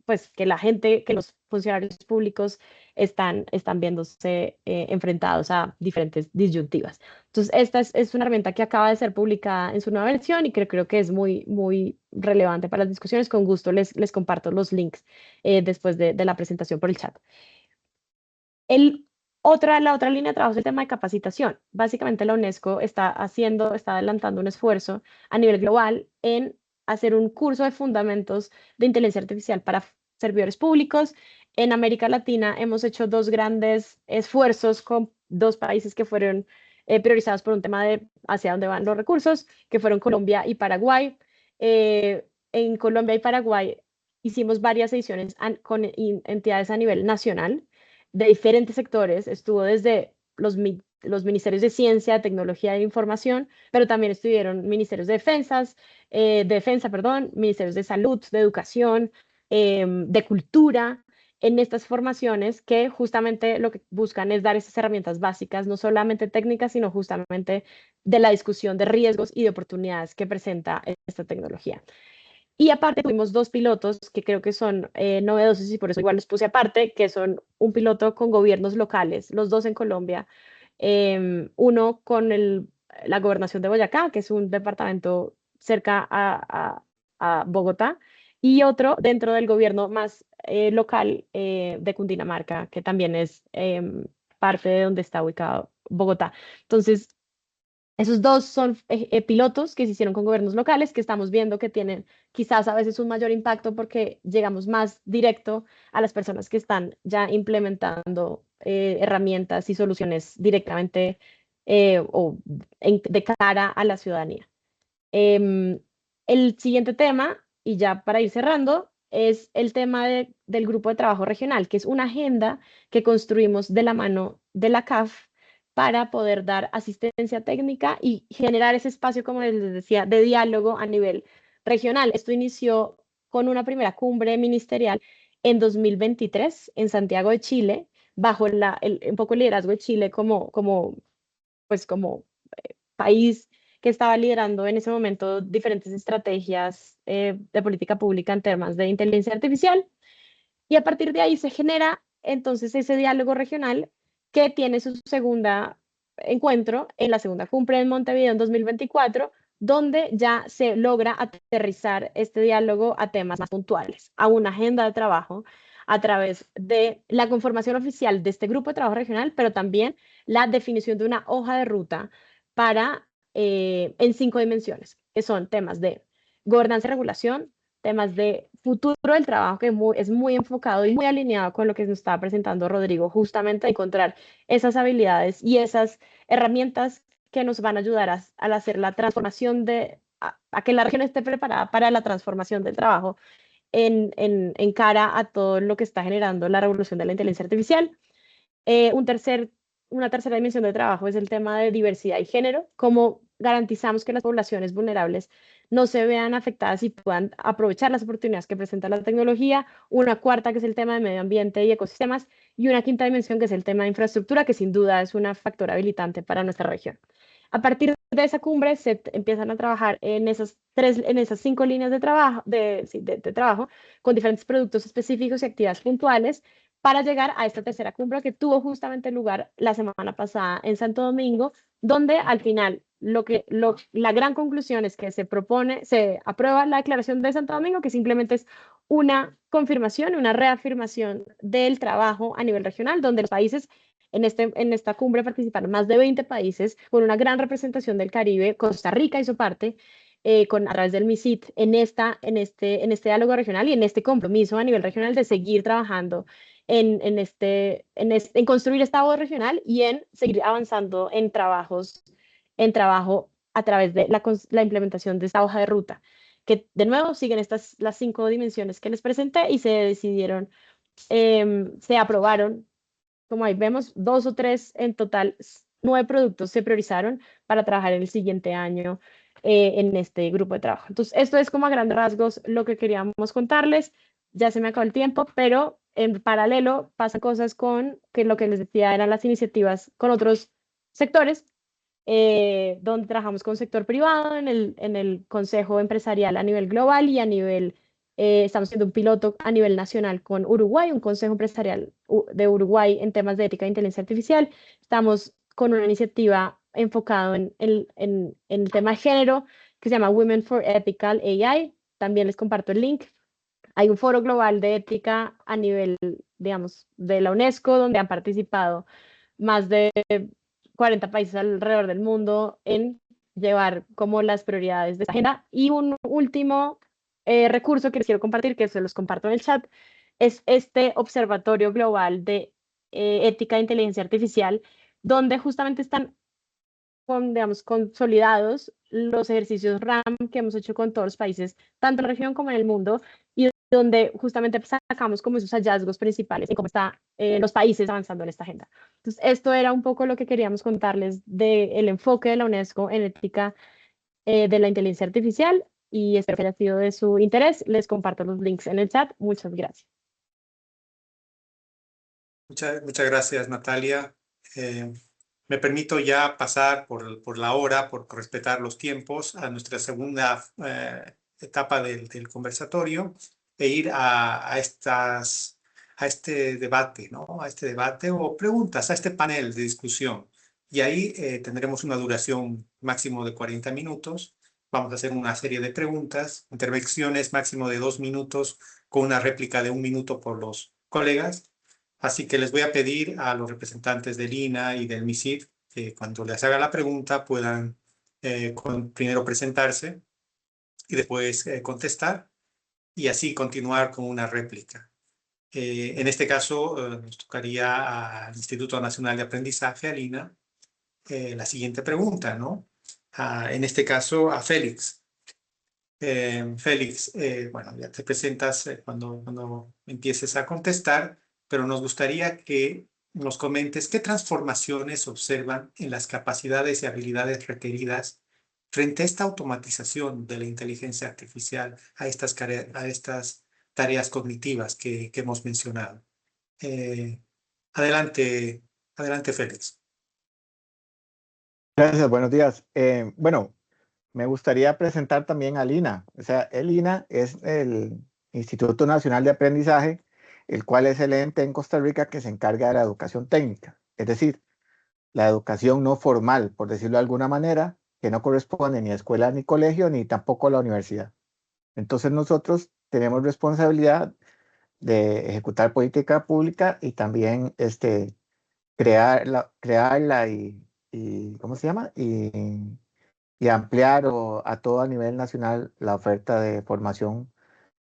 pues que la gente, que los funcionarios públicos están viéndose enfrentados a diferentes disyuntivas. Entonces, esta es una herramienta que acaba de ser publicada en su nueva versión y que creo que es muy, muy relevante para las discusiones. Con gusto les comparto los links después de la presentación por el chat. La otra línea de trabajo es el tema de capacitación. Básicamente la UNESCO está adelantando un esfuerzo a nivel global en hacer un curso de fundamentos de inteligencia artificial para servidores públicos. En América Latina hemos hecho dos grandes esfuerzos con dos países que fueron priorizados por un tema de hacia dónde van los recursos, que fueron Colombia y Paraguay. En Colombia y Paraguay hicimos varias ediciones con entidades a nivel nacional de diferentes sectores. Estuvo desde los ministerios de Ciencia, Tecnología e Información, pero también estuvieron ministerios de defensa, ministerios de Salud, de Educación, de Cultura, en estas formaciones que justamente lo que buscan es dar esas herramientas básicas, no solamente técnicas, sino justamente de la discusión de riesgos y de oportunidades que presenta esta tecnología. Y aparte tuvimos dos pilotos que creo que son novedosos y por eso igual los puse aparte, que son un piloto con gobiernos locales, los dos en Colombia, uno con la gobernación de Boyacá, que es un departamento cerca a Bogotá, y otro dentro del gobierno más local de Cundinamarca, que también es parte de donde está ubicado Bogotá. Entonces, esos dos son pilotos que se hicieron con gobiernos locales que estamos viendo que tienen quizás a veces un mayor impacto porque llegamos más directo a las personas que están ya implementando herramientas y soluciones directamente o de cara a la ciudadanía. El siguiente tema, y ya para ir cerrando, es el tema del grupo de trabajo regional, que es una agenda que construimos de la mano de la CAF para poder dar asistencia técnica y generar ese espacio, como les decía, de diálogo a nivel regional. Esto inició con una primera cumbre ministerial en 2023 en Santiago de Chile, bajo un poco el liderazgo de Chile como país que estaba liderando en ese momento diferentes estrategias de política pública en temas de inteligencia artificial. Y a partir de ahí se genera entonces ese diálogo regional que tiene su segunda encuentro en la segunda cumbre en Montevideo en 2024, donde ya se logra aterrizar este diálogo a temas más puntuales, a una agenda de trabajo a través de la conformación oficial de este grupo de trabajo regional, pero también la definición de una hoja de ruta para en 5 dimensiones, que son temas de gobernanza y regulación, temas de futuro del trabajo, que es muy enfocado y muy alineado con lo que nos estaba presentando Rodrigo, justamente a encontrar esas habilidades y esas herramientas que nos van a ayudar al hacer la transformación a que la región esté preparada para la transformación del trabajo en cara a todo lo que está generando la revolución de la inteligencia artificial. Eh, un tercer, una tercera dimensión de trabajo es el tema de diversidad y género, cómo garantizamos que las poblaciones vulnerables no se vean afectadas y puedan aprovechar las oportunidades que presenta la tecnología. Una cuarta, que es el tema de medio ambiente y ecosistemas. Y una quinta dimensión, que es el tema de infraestructura, que sin duda es un factor habilitante para nuestra región. A partir de esa cumbre empiezan a trabajar en esas 5 líneas de trabajo, de trabajo, con diferentes productos específicos y actividades puntuales para llegar a esta tercera cumbre que tuvo justamente lugar la semana pasada en Santo Domingo, donde al final la gran conclusión es que se aprueba la declaración de Santo Domingo, que simplemente es una confirmación, una reafirmación del trabajo a nivel regional, donde los países en esta cumbre participaron más de 20 países, con una gran representación del Caribe. Costa Rica hizo parte, a través del MISIT en este diálogo regional y en este compromiso a nivel regional de seguir trabajando en construir esta voz regional y en seguir avanzando en trabajo a través de la implementación de esta hoja de ruta, que de nuevo siguen las 5 dimensiones que les presenté y se aprobaron, como ahí vemos, 2 o 3 en total. 9 productos se priorizaron para trabajar en el siguiente año en este grupo de trabajo. Entonces, esto es como a grandes rasgos lo que queríamos contarles. Ya se me acabó el tiempo, pero en paralelo pasan cosas que lo que les decía eran las iniciativas con otros sectores, donde trabajamos con sector privado en el Consejo Empresarial a nivel global y estamos haciendo un piloto a nivel nacional con Uruguay, un Consejo Empresarial de Uruguay en temas de ética e inteligencia artificial. Estamos con una iniciativa enfocada en el tema de género que se llama Women for Ethical AI. También les comparto el link. Hay un foro global de ética a nivel, digamos, de la UNESCO, donde han participado más de 40 países alrededor del mundo en llevar como las prioridades de esta agenda. Y un último recurso que les quiero compartir, que se los comparto en el chat, es este Observatorio Global de Ética e Inteligencia Artificial, donde justamente están digamos, consolidados los ejercicios RAM que hemos hecho con todos los países, tanto en la región como en el mundo, y donde justamente sacamos como esos hallazgos principales en cómo están los países avanzando en esta agenda. Entonces, esto era un poco lo que queríamos contarles del enfoque de la UNESCO en ética de la inteligencia artificial, y espero que haya sido de su interés. Les comparto los links en el chat. Muchas gracias. Muchas gracias, Natalia. Me permito ya pasar por la hora, por respetar los tiempos, a nuestra segunda etapa del conversatorio e ir a este debate, ¿no? A este debate o preguntas, a este panel de discusión. Y ahí tendremos una duración máximo de 40 minutos. Vamos a hacer una serie de preguntas, intervenciones máximo de 2 minutos, con una réplica de 1 minuto por los colegas. Así que les voy a pedir a los representantes del INA y del MISID que cuando les haga la pregunta puedan primero presentarse y después contestar y así continuar con una réplica. En este caso nos tocaría al Instituto Nacional de Aprendizaje, al INA, la siguiente pregunta, ¿no? En este caso a Félix. Félix, bueno, ya te presentas cuando empieces a contestar, pero nos gustaría que nos comentes qué transformaciones observan en las capacidades y habilidades requeridas frente a esta automatización de la inteligencia artificial, a estas tareas cognitivas que hemos mencionado. Eh, adelante, adelante, Félix. Gracias, buenos días. Bueno, me gustaría presentar también a Lina. O sea, el INA es el Instituto Nacional de Aprendizaje, el cual es el ente en Costa Rica que se encarga de la educación técnica, es decir, la educación no formal, por decirlo de alguna manera, que no corresponde ni a escuela ni colegio, ni tampoco a la universidad. Entonces nosotros tenemos responsabilidad de ejecutar política pública y también crearla y ¿cómo se llama? Y ampliar a todo a nivel nacional la oferta de formación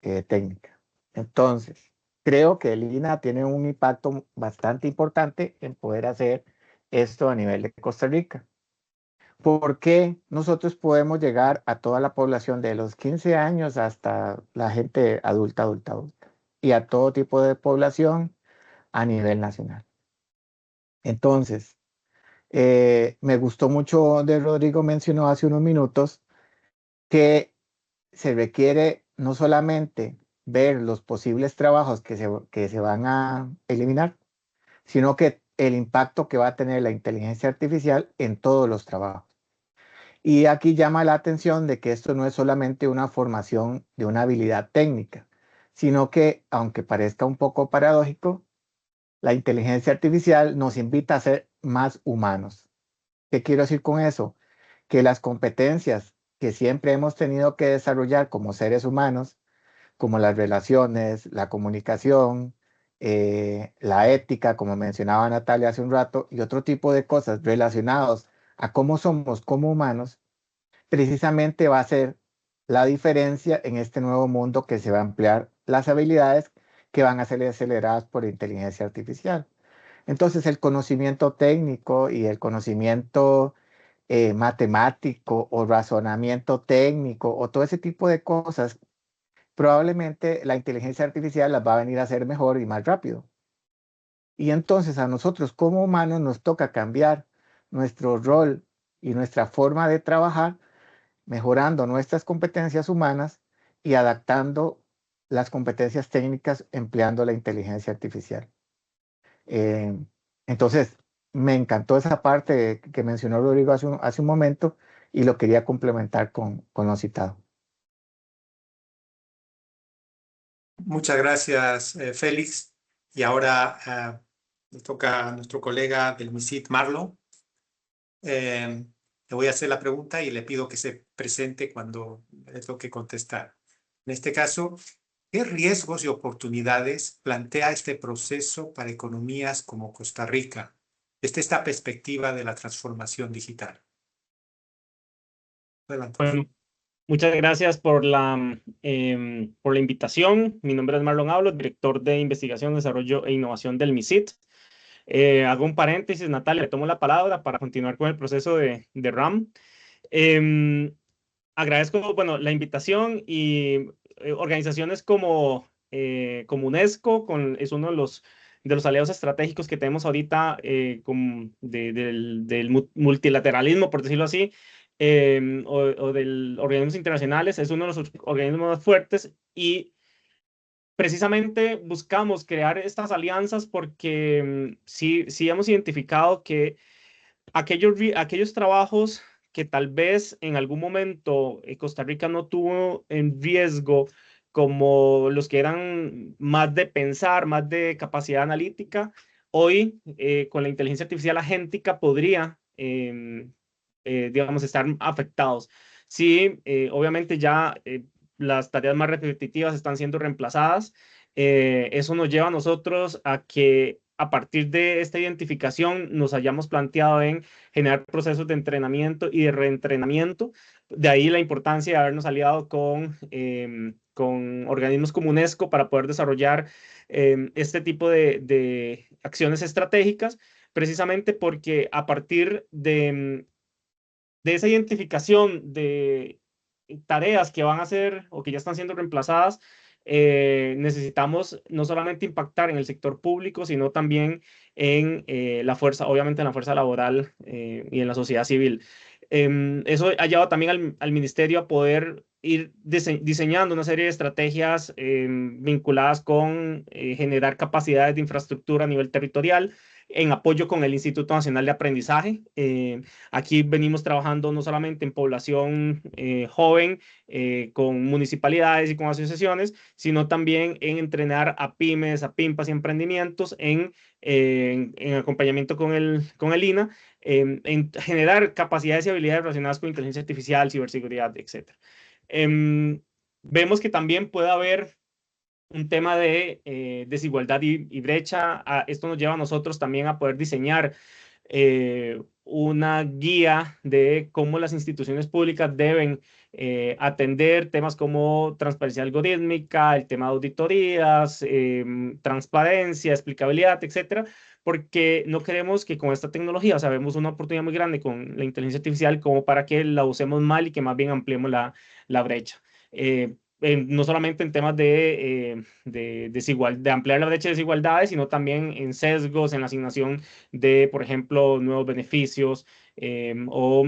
técnica. Entonces, creo que el INA tiene un impacto bastante importante en poder hacer esto a nivel de Costa Rica. ¿Por qué nosotros podemos llegar a toda la población de los 15 años hasta la gente adulta, adulta, adulta? Y a todo tipo de población a nivel nacional. Entonces, me gustó mucho donde Rodrigo mencionó hace unos minutos que se requiere no solamente ver los posibles trabajos que se van a eliminar, sino que el impacto que va a tener la inteligencia artificial en todos los trabajos. Y aquí llama la atención de que esto no es solamente una formación de una habilidad técnica, sino que, aunque parezca un poco paradójico, la inteligencia artificial nos invita a ser más humanos. ¿Qué quiero decir con eso? Que las competencias que siempre hemos tenido que desarrollar como seres humanos, como las relaciones, la comunicación, la ética, como mencionaba Natalia hace un rato, y otro tipo de cosas relacionados a cómo somos como humanos, precisamente va a ser la diferencia en este nuevo mundo que se va a ampliar las habilidades que van a ser aceleradas por inteligencia artificial. Entonces, el conocimiento técnico y el conocimiento matemático o razonamiento técnico o todo ese tipo de cosas, probablemente la inteligencia artificial las va a venir a hacer mejor y más rápido. Y entonces a nosotros como humanos nos toca cambiar nuestro rol y nuestra forma de trabajar, mejorando nuestras competencias humanas y adaptando las competencias técnicas empleando la inteligencia artificial. Eh, entonces, me encantó esa parte que mencionó Rodrigo hace un momento y lo quería complementar con lo citado. Muchas gracias, Félix. Y ahora le toca a nuestro colega del MISIT, Marlon. Le voy a hacer la pregunta y le pido que se presente cuando le toque contestar. En este caso, ¿qué riesgos y oportunidades plantea este proceso para economías como Costa Rica desde esta perspectiva de la transformación digital? Adelante. Bueno, muchas gracias por la invitación. Mi nombre es Marlon Aulos, director de Investigación, Desarrollo e Innovación del MISIT. Hago un paréntesis, Natalia, le tomo la palabra para continuar con el proceso de RAM. Agradezco, bueno, la invitación y organizaciones como UNESCO, es uno de los aliados estratégicos que tenemos ahorita del multilateralismo, por decirlo así, o del organismos internacionales, es uno de los organismos más fuertes y precisamente buscamos crear estas alianzas porque sí hemos identificado que aquellos trabajos que tal vez en algún momento Costa Rica no tuvo en riesgo, como los que eran más de pensar, más de capacidad analítica, hoy con la inteligencia artificial agéntica podría, digamos, estar afectados. Sí, obviamente ya las tareas más repetitivas están siendo reemplazadas. Eso nos lleva a nosotros a que a partir de esta identificación nos hayamos planteado en generar procesos de entrenamiento y de reentrenamiento. De ahí la importancia de habernos aliado con organismos como UNESCO para poder desarrollar este tipo de acciones estratégicas, precisamente porque a partir de esa identificación tareas que van a ser o que ya están siendo reemplazadas, necesitamos no solamente impactar en el sector público, sino también en la fuerza, obviamente en la fuerza laboral y en la sociedad civil. Eso ha llevado también al ministerio a poder ir diseñando una serie de estrategias vinculadas con generar capacidades de infraestructura a nivel territorial, en apoyo con el Instituto Nacional de Aprendizaje. Aquí venimos trabajando no solamente en población joven, con municipalidades y con asociaciones, sino también en entrenar a pymes, a PIMPAs y emprendimientos en acompañamiento con el INA, en generar capacidades y habilidades relacionadas con inteligencia artificial, ciberseguridad, etc. Vemos que también puede haber un tema de desigualdad y brecha. Esto nos lleva a nosotros también a poder diseñar una guía de cómo las instituciones públicas deben atender temas como transparencia algorítmica, el tema de auditorías, transparencia, explicabilidad, etcétera, porque no queremos que con esta tecnología, o sea, vemos una oportunidad muy grande con la inteligencia artificial como para que la usemos mal y que más bien ampliemos la brecha. No solamente en temas de ampliar la brecha de desigualdades, sino también en sesgos, en la asignación de, por ejemplo, nuevos beneficios o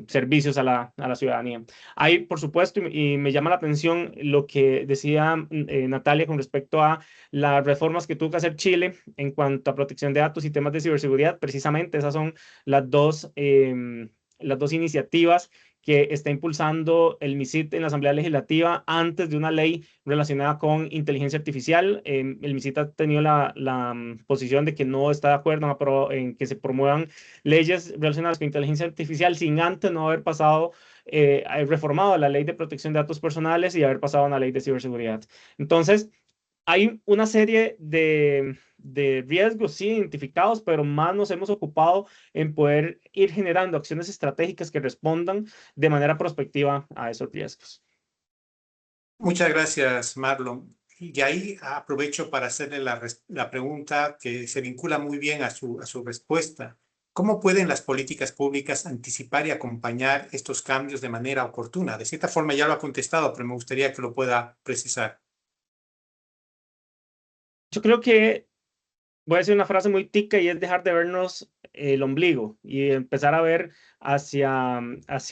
servicios a la ciudadanía. Hay, por supuesto, y me llama la atención lo que decía Natalia con respecto a las reformas que tuvo que hacer Chile en cuanto a protección de datos y temas de ciberseguridad. Precisamente esas son las dos iniciativas que está impulsando el MISIT en la Asamblea Legislativa antes de una ley relacionada con inteligencia artificial. El MISIT ha tenido la posición de que no está de acuerdo en que se promuevan leyes relacionadas con inteligencia artificial sin antes no haber pasado, reformado la ley de protección de datos personales y haber pasado a una ley de ciberseguridad. Entonces, hay una serie de riesgos, sí, identificados, pero más nos hemos ocupado en poder ir generando acciones estratégicas que respondan de manera prospectiva a esos riesgos. Muchas gracias, Marlon. Y ahí aprovecho para hacerle la pregunta que se vincula muy bien a su respuesta. ¿Cómo pueden las políticas públicas anticipar y acompañar estos cambios de manera oportuna? De cierta forma ya lo ha contestado, pero me gustaría que lo pueda precisar. Yo creo que voy a decir una frase muy tica y es dejar de vernos el ombligo y empezar a ver hacia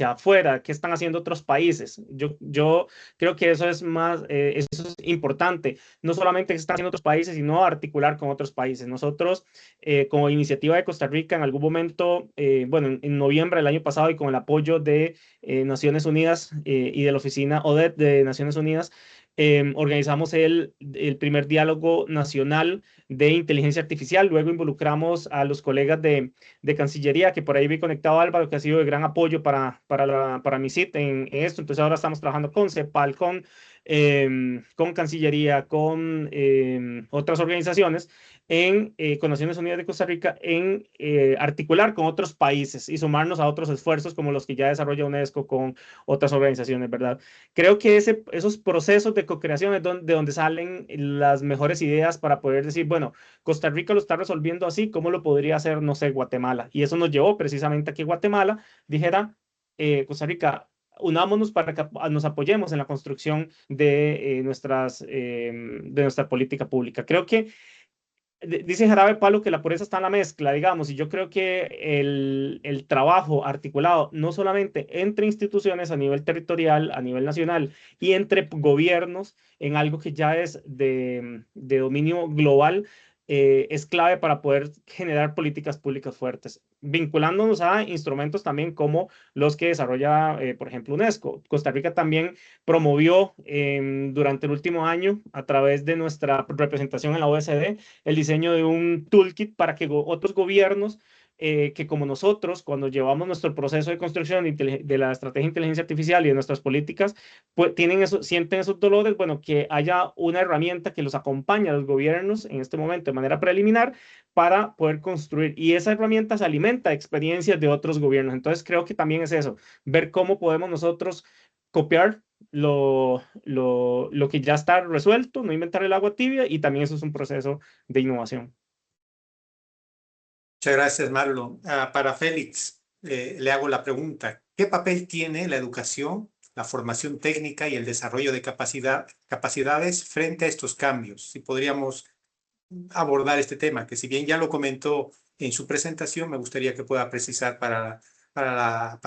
afuera qué están haciendo otros países. Yo creo que eso es eso es importante, no solamente qué están haciendo otros países, sino articular con otros países. Nosotros, como iniciativa de Costa Rica, en algún momento, bueno, en noviembre del año pasado y con el apoyo de Naciones Unidas y de la oficina ODET de Naciones Unidas, organizamos el primer diálogo nacional de inteligencia artificial. Luego involucramos a los colegas de Cancillería, que por ahí vi conectado Álvaro, que ha sido de gran apoyo para MISIT en esto. Entonces ahora estamos trabajando con CEPAL, con Cancillería, con otras organizaciones, con Naciones Unidas de Costa Rica, en articular con otros países y sumarnos a otros esfuerzos como los que ya desarrolla UNESCO con otras organizaciones, ¿verdad? Creo que esos procesos de co-creación es de donde salen las mejores ideas para poder decir, bueno, Costa Rica lo está resolviendo así, ¿cómo lo podría hacer, no sé, Guatemala? Y eso nos llevó precisamente a que Guatemala dijera, Costa Rica, unámonos para que nos apoyemos en la construcción de nuestra política pública. Creo que dice Jarabe Palo que la pureza está en la mezcla, digamos, y yo creo que el trabajo articulado no solamente entre instituciones a nivel territorial, a nivel nacional y entre gobiernos en algo que ya es de dominio global, es clave para poder generar políticas públicas fuertes, vinculándonos a instrumentos también como los que desarrolla, por ejemplo, UNESCO. Costa Rica también promovió durante el último año, a través de nuestra representación en la OECD, el diseño de un toolkit para que otros gobiernos que como nosotros, cuando llevamos nuestro proceso de construcción de la estrategia de inteligencia artificial y de nuestras políticas, pues sienten esos dolores, bueno, que haya una herramienta que los acompañe a los gobiernos en este momento de manera preliminar para poder construir. Y esa herramienta se alimenta de experiencias de otros gobiernos. Entonces creo que también es eso, ver cómo podemos nosotros copiar lo que ya está resuelto, no inventar el agua tibia, y también eso es un proceso de innovación. Muchas gracias, Marlon. Para Félix, le hago la pregunta. ¿Qué papel tiene la educación la formación técnica y el desarrollo de capacidades frente a estos cambios. Si podríamos abordar este tema, que si bien ya lo comentó en su presentación, me gustaría que pueda precisar para la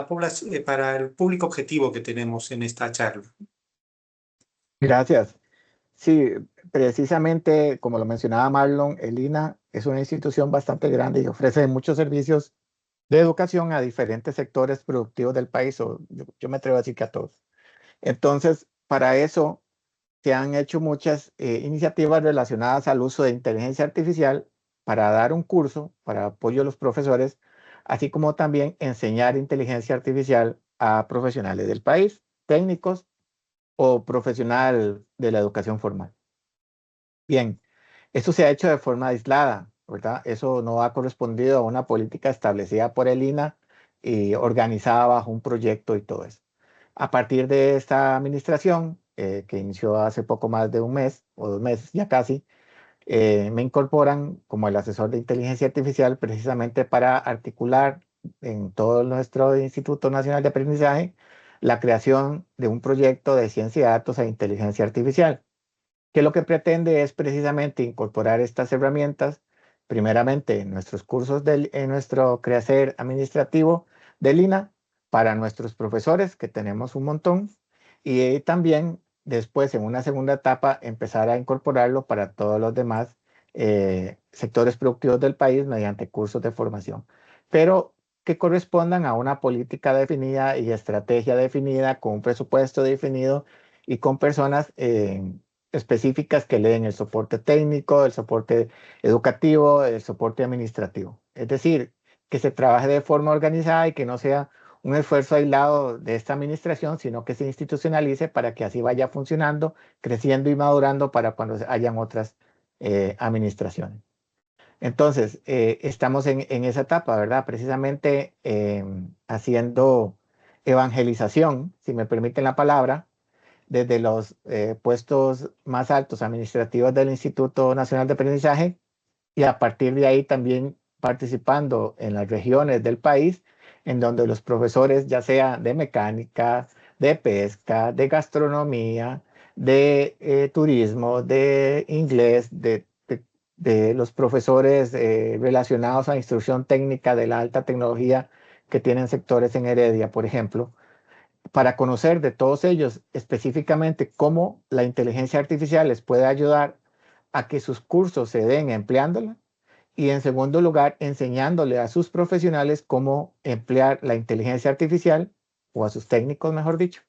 población, para el público objetivo que tenemos en esta charla. Gracias. Sí, precisamente como lo mencionaba Marlon, el INA es una institución bastante grande y ofrece muchos servicios de educación a diferentes sectores productivos del país, o yo me atrevo a decir que a todos. Entonces, para eso se han hecho muchas iniciativas relacionadas al uso de inteligencia artificial para dar un curso para apoyo a los profesores, así como también enseñar inteligencia artificial a profesionales del país, técnicos o profesional de la educación formal. Bien, esto se ha hecho de forma aislada, ¿verdad? Eso no ha correspondido a una política establecida por el INA y organizada bajo un proyecto y todo eso. A partir de esta administración, que inició hace poco más de un mes o 2 meses ya casi, me incorporan como el asesor de inteligencia artificial precisamente para articular en todo nuestro Instituto Nacional de Aprendizaje la creación de un proyecto de ciencia de datos e inteligencia artificial, que lo que pretende es precisamente incorporar estas herramientas, primeramente en nuestros cursos, en nuestro quehacer administrativo del INA, para nuestros profesores, que tenemos un montón, y también después, en una segunda etapa, empezar a incorporarlo para todos los demás sectores productivos del país mediante cursos de formación, pero que correspondan a una política definida y estrategia definida, con un presupuesto definido y con personas específicas que leen el soporte técnico, el soporte educativo, el soporte administrativo. Es decir, que se trabaje de forma organizada y que no sea un esfuerzo aislado de esta administración, sino que se institucionalice para que así vaya funcionando, creciendo y madurando para cuando hayan otras administraciones. Entonces, estamos en esa etapa, ¿verdad? Precisamente haciendo evangelización, si me permiten la palabra, desde los puestos más altos administrativos del Instituto Nacional de Aprendizaje, y a partir de ahí también participando en las regiones del país, en donde los profesores, ya sea de mecánica, de pesca, de gastronomía, de turismo, de inglés, de los profesores relacionados a instrucción técnica de la alta tecnología que tienen sectores en Heredia, por ejemplo, para conocer de todos ellos específicamente cómo la inteligencia artificial les puede ayudar a que sus cursos se den empleándola, y en segundo lugar, enseñándole a sus profesionales cómo emplear la inteligencia artificial, o a sus técnicos, mejor dicho,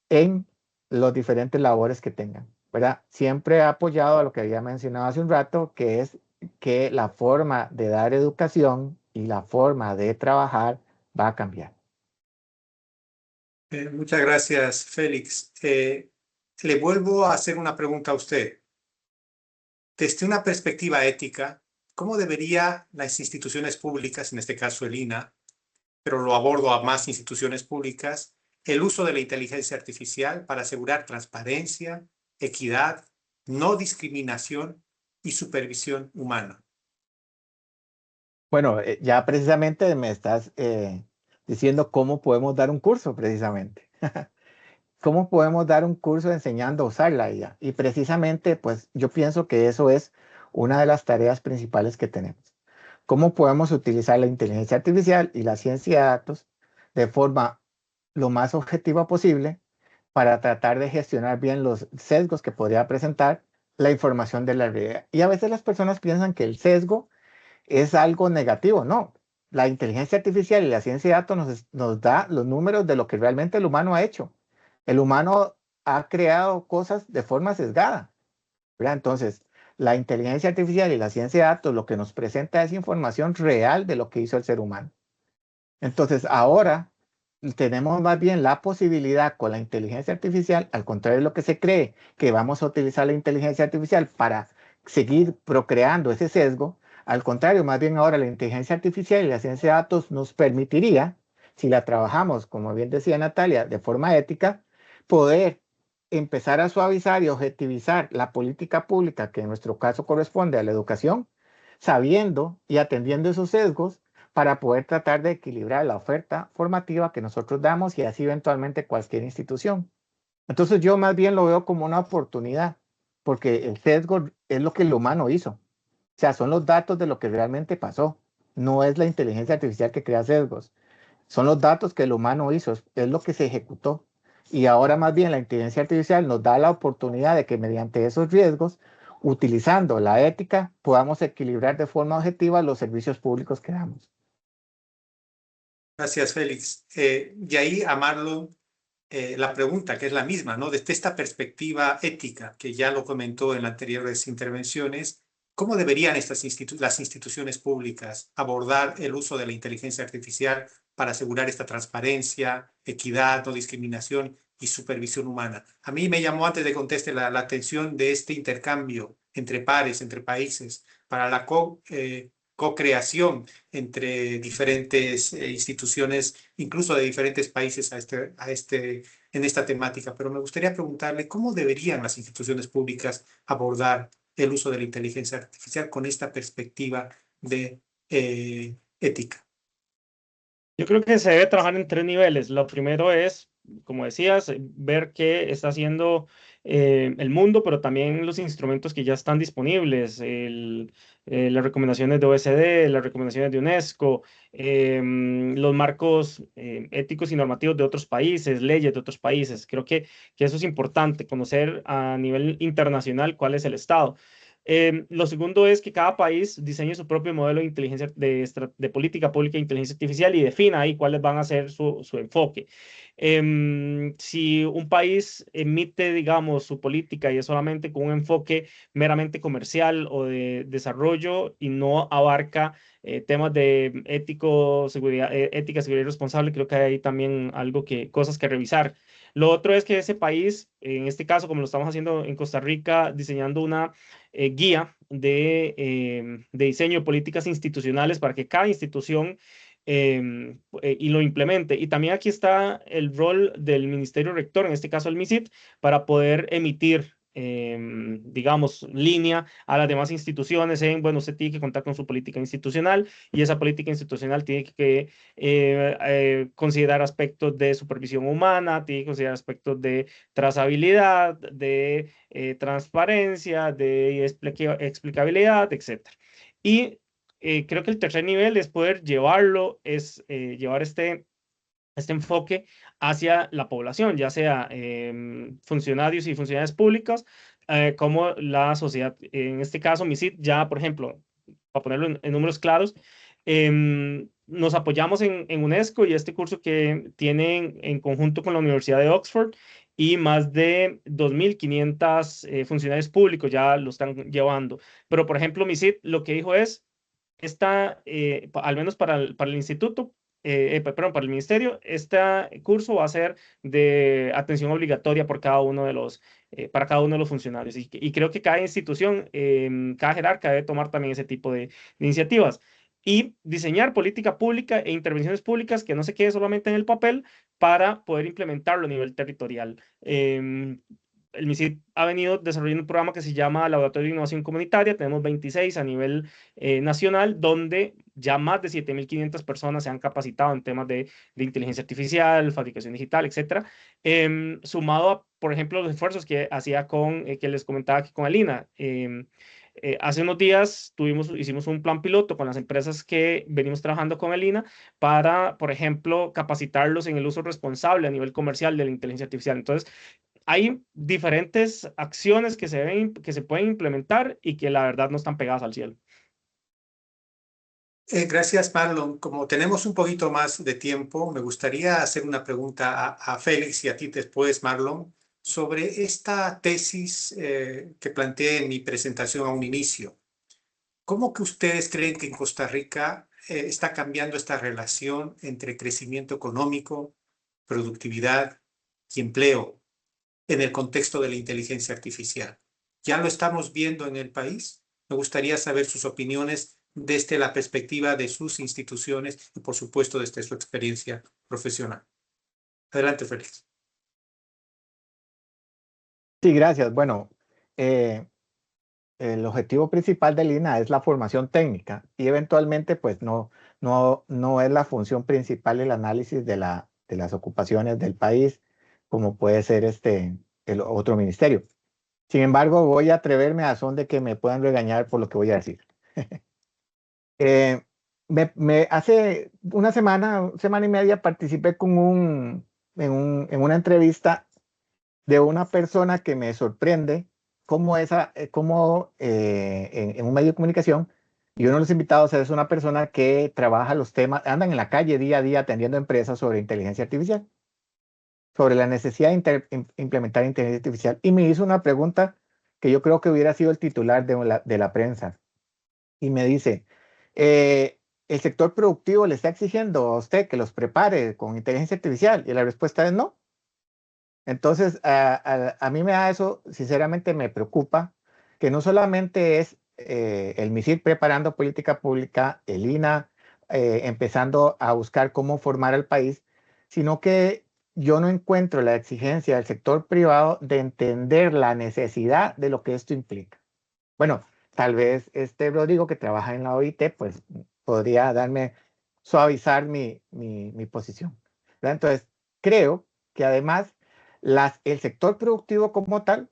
en los diferentes labores que tengan, ¿verdad? Siempre he apoyado a lo que había mencionado hace un rato, que es que la forma de dar educación y la forma de trabajar va a cambiar. Muchas gracias, Félix. Le vuelvo a hacer una pregunta a usted. Desde una perspectiva ética, ¿cómo deberían las instituciones públicas, en este caso el INA, pero lo abordo a más instituciones públicas, el uso de la inteligencia artificial para asegurar transparencia, equidad, no discriminación y supervisión humana? Bueno, ya precisamente me estás diciendo cómo podemos dar un curso, precisamente. ¿Cómo podemos dar un curso enseñando a usar la IA? Y precisamente, pues yo pienso que eso es una de las tareas principales que tenemos. ¿Cómo podemos utilizar la inteligencia artificial y la ciencia de datos de forma lo más objetiva posible para tratar de gestionar bien los sesgos que podría presentar la información de la realidad? Y a veces las personas piensan que el sesgo es algo negativo. No, la inteligencia artificial y la ciencia de datos nos da los números de lo que realmente el humano ha hecho. El humano ha creado cosas de forma sesgada, ¿verdad? Entonces, la inteligencia artificial y la ciencia de datos lo que nos presenta es información real de lo que hizo el ser humano. Entonces, ahora tenemos más bien la posibilidad con la inteligencia artificial, al contrario de lo que se cree, que vamos a utilizar la inteligencia artificial para seguir procreando ese sesgo. Al contrario, más bien ahora la inteligencia artificial y la ciencia de datos nos permitiría, si la trabajamos, como bien decía Natalia, de forma ética, poder empezar a suavizar y objetivizar la política pública, que en nuestro caso corresponde a la educación, sabiendo y atendiendo esos sesgos, para poder tratar de equilibrar la oferta formativa que nosotros damos y así eventualmente cualquier institución. Entonces yo más bien lo veo como una oportunidad, porque el sesgo es lo que el humano hizo. O sea, son los datos de lo que realmente pasó. No es la inteligencia artificial que crea sesgos. Son los datos que el humano hizo, es lo que se ejecutó. Y ahora más bien la inteligencia artificial nos da la oportunidad de que mediante esos riesgos, utilizando la ética, podamos equilibrar de forma objetiva los servicios públicos que damos. Gracias, Félix. Y ahí a Marlon la pregunta, que es la misma, ¿no? Desde esta perspectiva ética, que ya lo comentó en anteriores intervenciones, ¿cómo deberían las instituciones públicas abordar el uso de la inteligencia artificial para asegurar esta transparencia, equidad, no discriminación y supervisión humana? A mí me llamó, antes de conteste, la atención de este intercambio entre pares, entre países, para la co-creación entre diferentes instituciones, incluso de diferentes países en esta temática. Pero me gustaría preguntarle cómo deberían las instituciones públicas abordar el uso de la inteligencia artificial con esta perspectiva de ética. Yo creo que se debe trabajar en 3 niveles. Lo primero es, como decías, ver qué está haciendo el mundo, pero también los instrumentos que ya están disponibles, las recomendaciones de OECD, las recomendaciones de UNESCO, los marcos éticos y normativos de otros países, leyes de otros países. Creo que eso es importante, conocer a nivel internacional cuál es el estado. Lo segundo es que cada país diseñe su propio modelo de inteligencia, de política pública de inteligencia artificial y defina ahí cuáles van a ser su enfoque. Si un país emite, digamos, su política y es solamente con un enfoque meramente comercial o de desarrollo y no abarca temas de ética, seguridad y responsable, creo que hay ahí también cosas que revisar. Lo otro es que ese país, en este caso, como lo estamos haciendo en Costa Rica, diseñando una guía de diseño de políticas institucionales para que cada institución y lo implemente. Y también aquí está el rol del Ministerio Rector, en este caso el MISIT, para poder emitir, digamos, línea a las demás instituciones bueno, usted tiene que contar con su política institucional y esa política institucional tiene que considerar aspectos de supervisión humana, tiene que considerar aspectos de trazabilidad, de transparencia, de explicabilidad, etc. Y creo que el tercer nivel es poder llevar este enfoque hacia la población, ya sea funcionarios y funcionarias públicas, como la sociedad. En este caso, MISIT ya, por ejemplo, para ponerlo en números claros, nos apoyamos en UNESCO y este curso que tienen en conjunto con la Universidad de Oxford y más de 2.500 funcionarios públicos ya lo están llevando. Pero, por ejemplo, MISIT lo que dijo es, al menos para el instituto, perdón, para el ministerio, este curso va a ser de atención obligatoria para cada uno de los funcionarios. Y creo que cada institución, cada jerarca debe tomar también ese tipo de iniciativas. Y diseñar política pública e intervenciones públicas que no se quede solamente en el papel para poder implementarlo a nivel territorial. El MISID ha venido desarrollando un programa que se llama Laboratorio de Innovación Comunitaria. Tenemos 26 a nivel nacional, donde ya más de 7.500 personas se han capacitado en temas de inteligencia artificial, fabricación digital, etcétera. Sumado a, por ejemplo, los esfuerzos que hacía que les comentaba aquí con Alina. Hace unos días hicimos un plan piloto con las empresas que venimos trabajando con Alina para, por ejemplo, capacitarlos en el uso responsable a nivel comercial de la inteligencia artificial. Entonces, hay diferentes acciones que se pueden implementar y que la verdad no están pegadas al cielo. Gracias, Marlon. Como tenemos un poquito más de tiempo, me gustaría hacer una pregunta a Félix y a ti después, Marlon, sobre esta tesis que planteé en mi presentación a un inicio. ¿Cómo que ustedes creen que en Costa Rica está cambiando esta relación entre crecimiento económico, productividad y empleo en el contexto de la inteligencia artificial? ¿Ya lo estamos viendo en el país? Me gustaría saber sus opiniones desde la perspectiva de sus instituciones y, por supuesto, desde su experiencia profesional. Adelante, Félix. Sí, gracias. Bueno, el objetivo principal del INA es la formación técnica y eventualmente pues no es la función principal el análisis de las ocupaciones del país, como puede ser el otro ministerio. Sin embargo, voy a atreverme a son de que me puedan regañar por lo que voy a decir. Hace una semana y media participé en una entrevista de una persona que me sorprende en un medio de comunicación, y uno de los invitados es una persona que trabaja los temas, andan en la calle día a día atendiendo empresas sobre inteligencia artificial, sobre la necesidad de implementar inteligencia artificial, y me hizo una pregunta que yo creo que hubiera sido el titular de la prensa, y me dice, ¿el sector productivo le está exigiendo a usted que los prepare con inteligencia artificial? Y la respuesta es no. Entonces, a mí me da eso, sinceramente me preocupa, que no solamente es el MISIR preparando política pública, el INA empezando a buscar cómo formar al país, sino que yo no encuentro la exigencia del sector privado de entender la necesidad de lo que esto implica. Bueno, tal vez Rodrigo, que trabaja en la OIT, pues podría suavizar mi posición, ¿verdad? Entonces, creo que además el sector productivo como tal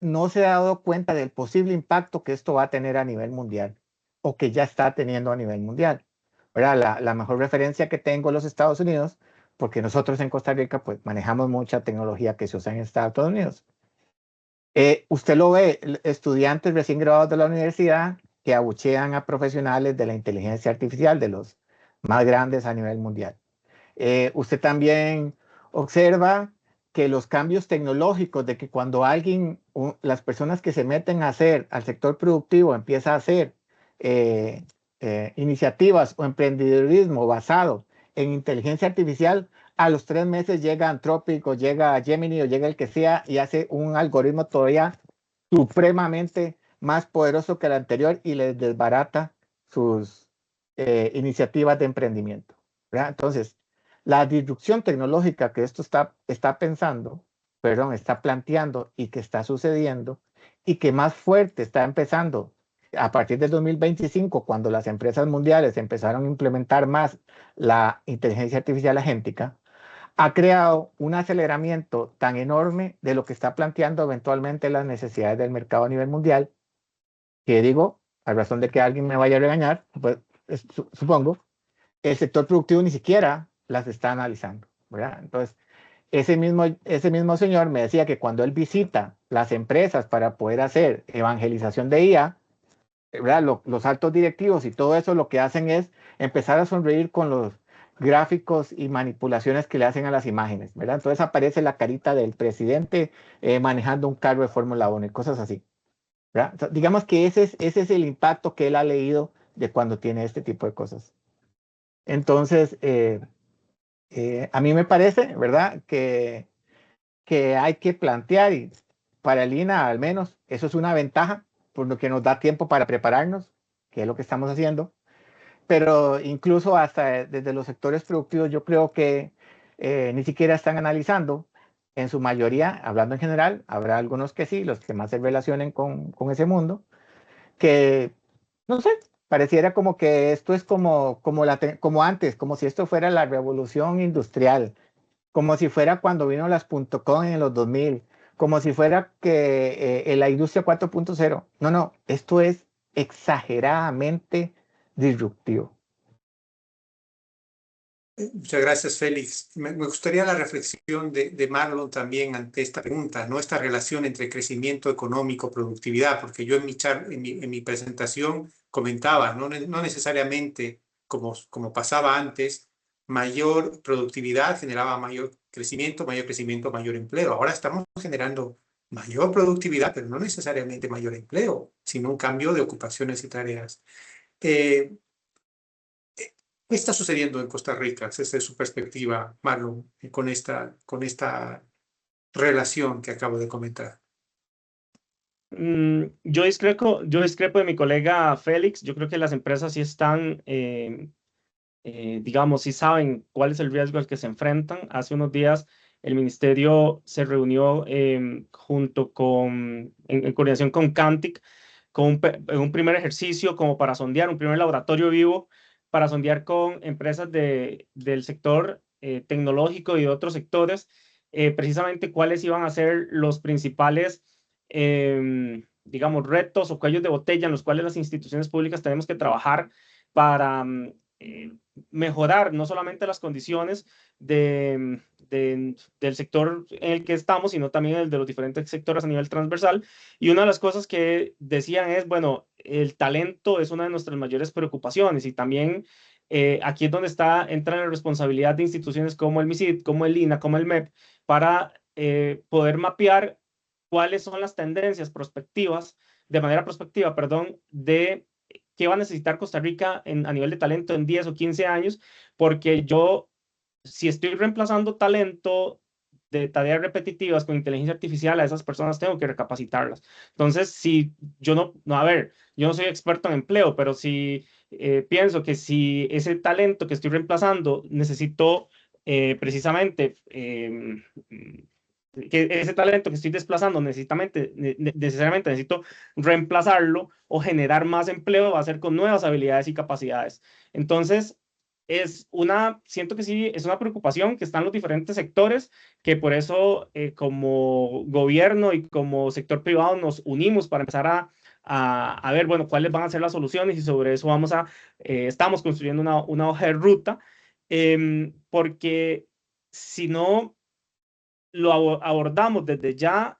no se ha dado cuenta del posible impacto que esto va a tener a nivel mundial o que ya está teniendo a nivel mundial, ¿verdad? La mejor referencia que tengo es los Estados Unidos, porque nosotros en Costa Rica pues manejamos mucha tecnología que se usa en Estados Unidos. Usted lo ve, estudiantes recién graduados de la universidad que abuchean a profesionales de la inteligencia artificial, de los más grandes a nivel mundial. Usted también observa que los cambios tecnológicos, de que cuando las personas que se meten al sector productivo empieza a hacer iniciativas o emprendedurismo basado en inteligencia artificial, a los 3 meses llega Anthropic o llega Gemini o llega el que sea y hace un algoritmo todavía supremamente más poderoso que el anterior y les desbarata sus iniciativas de emprendimiento, ¿verdad? Entonces, la disrupción tecnológica que esto está planteando y que está sucediendo y que más fuerte está empezando a partir del 2025, cuando las empresas mundiales empezaron a implementar más la inteligencia artificial agéntica, ha creado un aceleramiento tan enorme de lo que está planteando eventualmente las necesidades del mercado a nivel mundial, que digo, a razón de que alguien me vaya a regañar, pues, supongo, el sector productivo ni siquiera las está analizando, ¿verdad? Entonces, ese mismo señor me decía que cuando él visita las empresas para poder hacer evangelización de IA, ¿verdad? Los altos directivos y todo eso lo que hacen es empezar a sonreír con los gráficos y manipulaciones que le hacen a las imágenes, ¿verdad? Entonces aparece la carita del presidente manejando un carro de Fórmula 1 y cosas así, ¿verdad? O sea, digamos que ese es el impacto que él ha leído de cuando tiene este tipo de cosas. Entonces, a mí me parece, ¿verdad?, que hay que plantear, y para el INA al menos, eso es una ventaja, por lo que nos da tiempo para prepararnos, que es lo que estamos haciendo, pero incluso hasta desde los sectores productivos yo creo que ni siquiera están analizando, en su mayoría, hablando en general, habrá algunos que sí, los que más se relacionen con ese mundo, que, no sé, pareciera como que esto es como antes, como si esto fuera la revolución industrial, como si fuera cuando vino las .com en los 2000, como si fuera que la industria 4.0. No, esto es exageradamente disruptivo. Muchas gracias, Félix. Me gustaría la reflexión de Marlon también ante esta pregunta, ¿no? Esta relación entre crecimiento económico, productividad, porque yo en mi presentación comentaba, no necesariamente como pasaba antes, mayor productividad generaba mayor crecimiento, mayor empleo. Ahora estamos generando mayor productividad, pero no necesariamente mayor empleo, sino un cambio de ocupaciones y tareas. ¿Qué está sucediendo en Costa Rica desde su perspectiva, Marlon, con esta relación que acabo de comentar? Yo discrepo de mi colega Félix. Yo creo que las empresas sí están, digamos, sí saben cuál es el riesgo al que se enfrentan. Hace unos días el ministerio se reunió en coordinación con Cantic con un primer ejercicio como para sondear, un primer laboratorio vivo para sondear con empresas del sector tecnológico y de otros sectores, precisamente cuáles iban a ser los principales, digamos, retos o cuellos de botella en los cuales las instituciones públicas tenemos que trabajar para mejorar no solamente las condiciones del sector en el que estamos, sino también el de los diferentes sectores a nivel transversal. Y una de las cosas que decían es, bueno, el talento es una de nuestras mayores preocupaciones y también aquí es donde entra la responsabilidad de instituciones como el MISID, como el INA, como el MEP, para poder mapear cuáles son las tendencias prospectivas, de manera prospectiva, perdón, de qué va a necesitar Costa Rica a nivel de talento en 10 o 15 años, porque yo, si estoy reemplazando talento de tareas repetitivas con inteligencia artificial, a esas personas tengo que recapacitarlas. Entonces, si yo a ver, yo no soy experto en empleo, pero si pienso que si ese talento que estoy reemplazando necesito precisamente que ese talento que estoy desplazando necesariamente necesito reemplazarlo o generar más empleo, va a ser con nuevas habilidades y capacidades. Entonces, siento que sí, es una preocupación que están los diferentes sectores, que por eso como gobierno y como sector privado nos unimos para empezar a ver, bueno, cuáles van a ser las soluciones y sobre eso estamos construyendo una hoja de ruta, porque si no lo abordamos desde ya,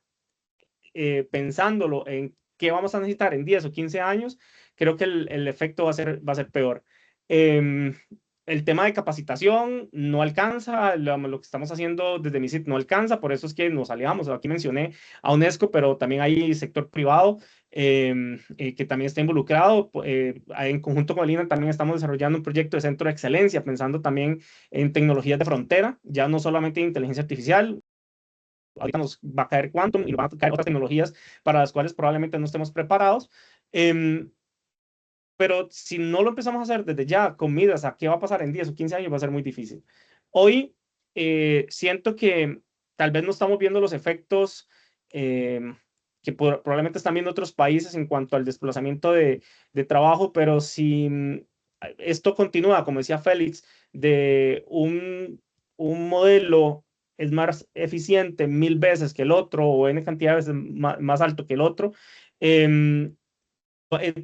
pensándolo en qué vamos a necesitar en 10 o 15 años, creo que el efecto va a ser peor. El tema de capacitación no alcanza, lo que estamos haciendo desde MISIT no alcanza, por eso es que nos aliamos. Aquí mencioné a UNESCO, pero también hay sector privado que también está involucrado. En conjunto con el INA también estamos desarrollando un proyecto de centro de excelencia, pensando también en tecnologías de frontera, ya no solamente en inteligencia artificial. Ahorita nos va a caer Quantum y van a caer otras tecnologías para las cuales probablemente no estemos preparados. Pero si no lo empezamos a hacer desde ya, con miras a qué va a pasar en 10 o 15 años, va a ser muy difícil. Hoy siento que tal vez no estamos viendo los efectos que probablemente están viendo otros países en cuanto al desplazamiento de trabajo, pero si esto continúa, como decía Félix, de un modelo es más eficiente 1000 veces que el otro o n cantidad de veces más alto que el otro,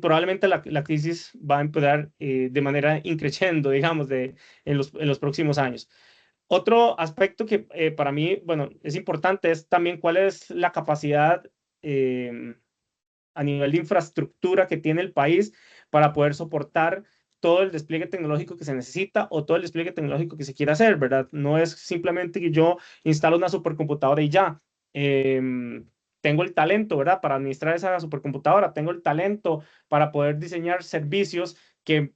probablemente la crisis va a empeorar de manera increciendo, digamos, en los próximos años. Otro aspecto que para mí, bueno, es importante es también cuál es la capacidad a nivel de infraestructura que tiene el país para poder soportar todo el despliegue tecnológico que se necesita o todo el despliegue tecnológico que se quiera hacer, ¿verdad? No es simplemente que yo instalo una supercomputadora y ya. Tengo el talento, ¿verdad? Para administrar esa supercomputadora, tengo el talento para poder diseñar servicios que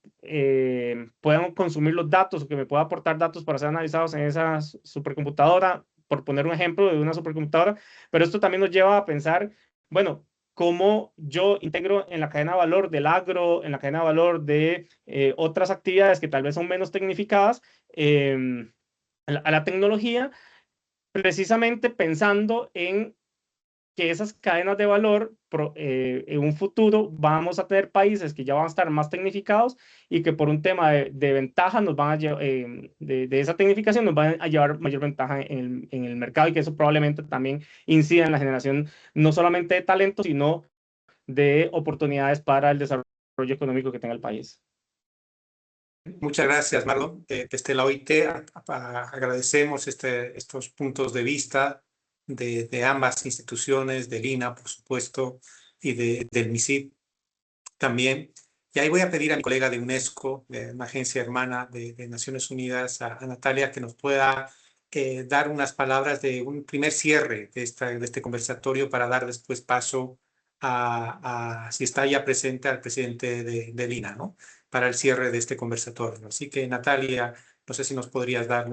puedan consumir los datos o que me puedan aportar datos para ser analizados en esa supercomputadora, por poner un ejemplo de una supercomputadora, pero esto también nos lleva a pensar, bueno, cómo yo integro en la cadena de valor del agro, en la cadena de valor de otras actividades que tal vez son menos tecnificadas a la tecnología, precisamente pensando en que esas cadenas de valor en un futuro vamos a tener países que ya van a estar más tecnificados y que por un tema de ventaja nos van a de esa tecnificación nos van a llevar mayor ventaja en el mercado y que eso probablemente también incida en la generación no solamente de talento, sino de oportunidades para el desarrollo económico que tenga el país. Muchas gracias, Marlon. Desde la OIT agradecemos estos puntos de vista de ambas instituciones, del INA, por supuesto, y del MISID también. Y ahí voy a pedir a mi colega de UNESCO, de una agencia hermana de Naciones Unidas, a Natalia, que nos pueda dar unas palabras de un primer cierre de este conversatorio para dar después paso si está ya presente, al presidente del INA, ¿no? Para el cierre de este conversatorio. Así que, Natalia, no sé si nos podrías dar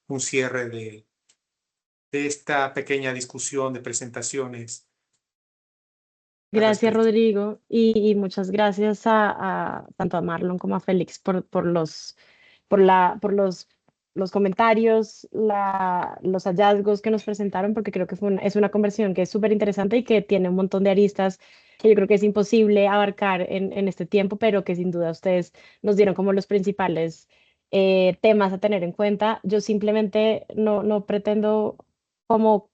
un cierre de esta pequeña discusión de presentaciones. Gracias, Rodrigo, y muchas gracias tanto a Marlon como a Félix por los comentarios, los hallazgos que nos presentaron, porque creo que es una conversación que es súper interesante y que tiene un montón de aristas que yo creo que es imposible abarcar en este tiempo, pero que sin duda ustedes nos dieron como los principales temas a tener en cuenta. Yo simplemente no pretendo como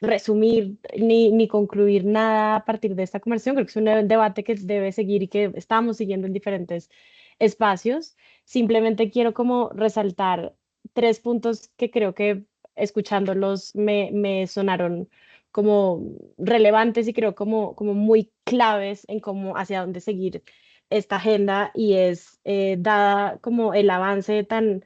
resumir ni concluir nada a partir de esta conversación. Creo que es un debate que debe seguir y que estamos siguiendo en diferentes espacios. Simplemente quiero como resaltar tres puntos que creo que escuchándolos me sonaron como relevantes y creo como muy claves en cómo hacia dónde seguir esta agenda y es dada como el avance tan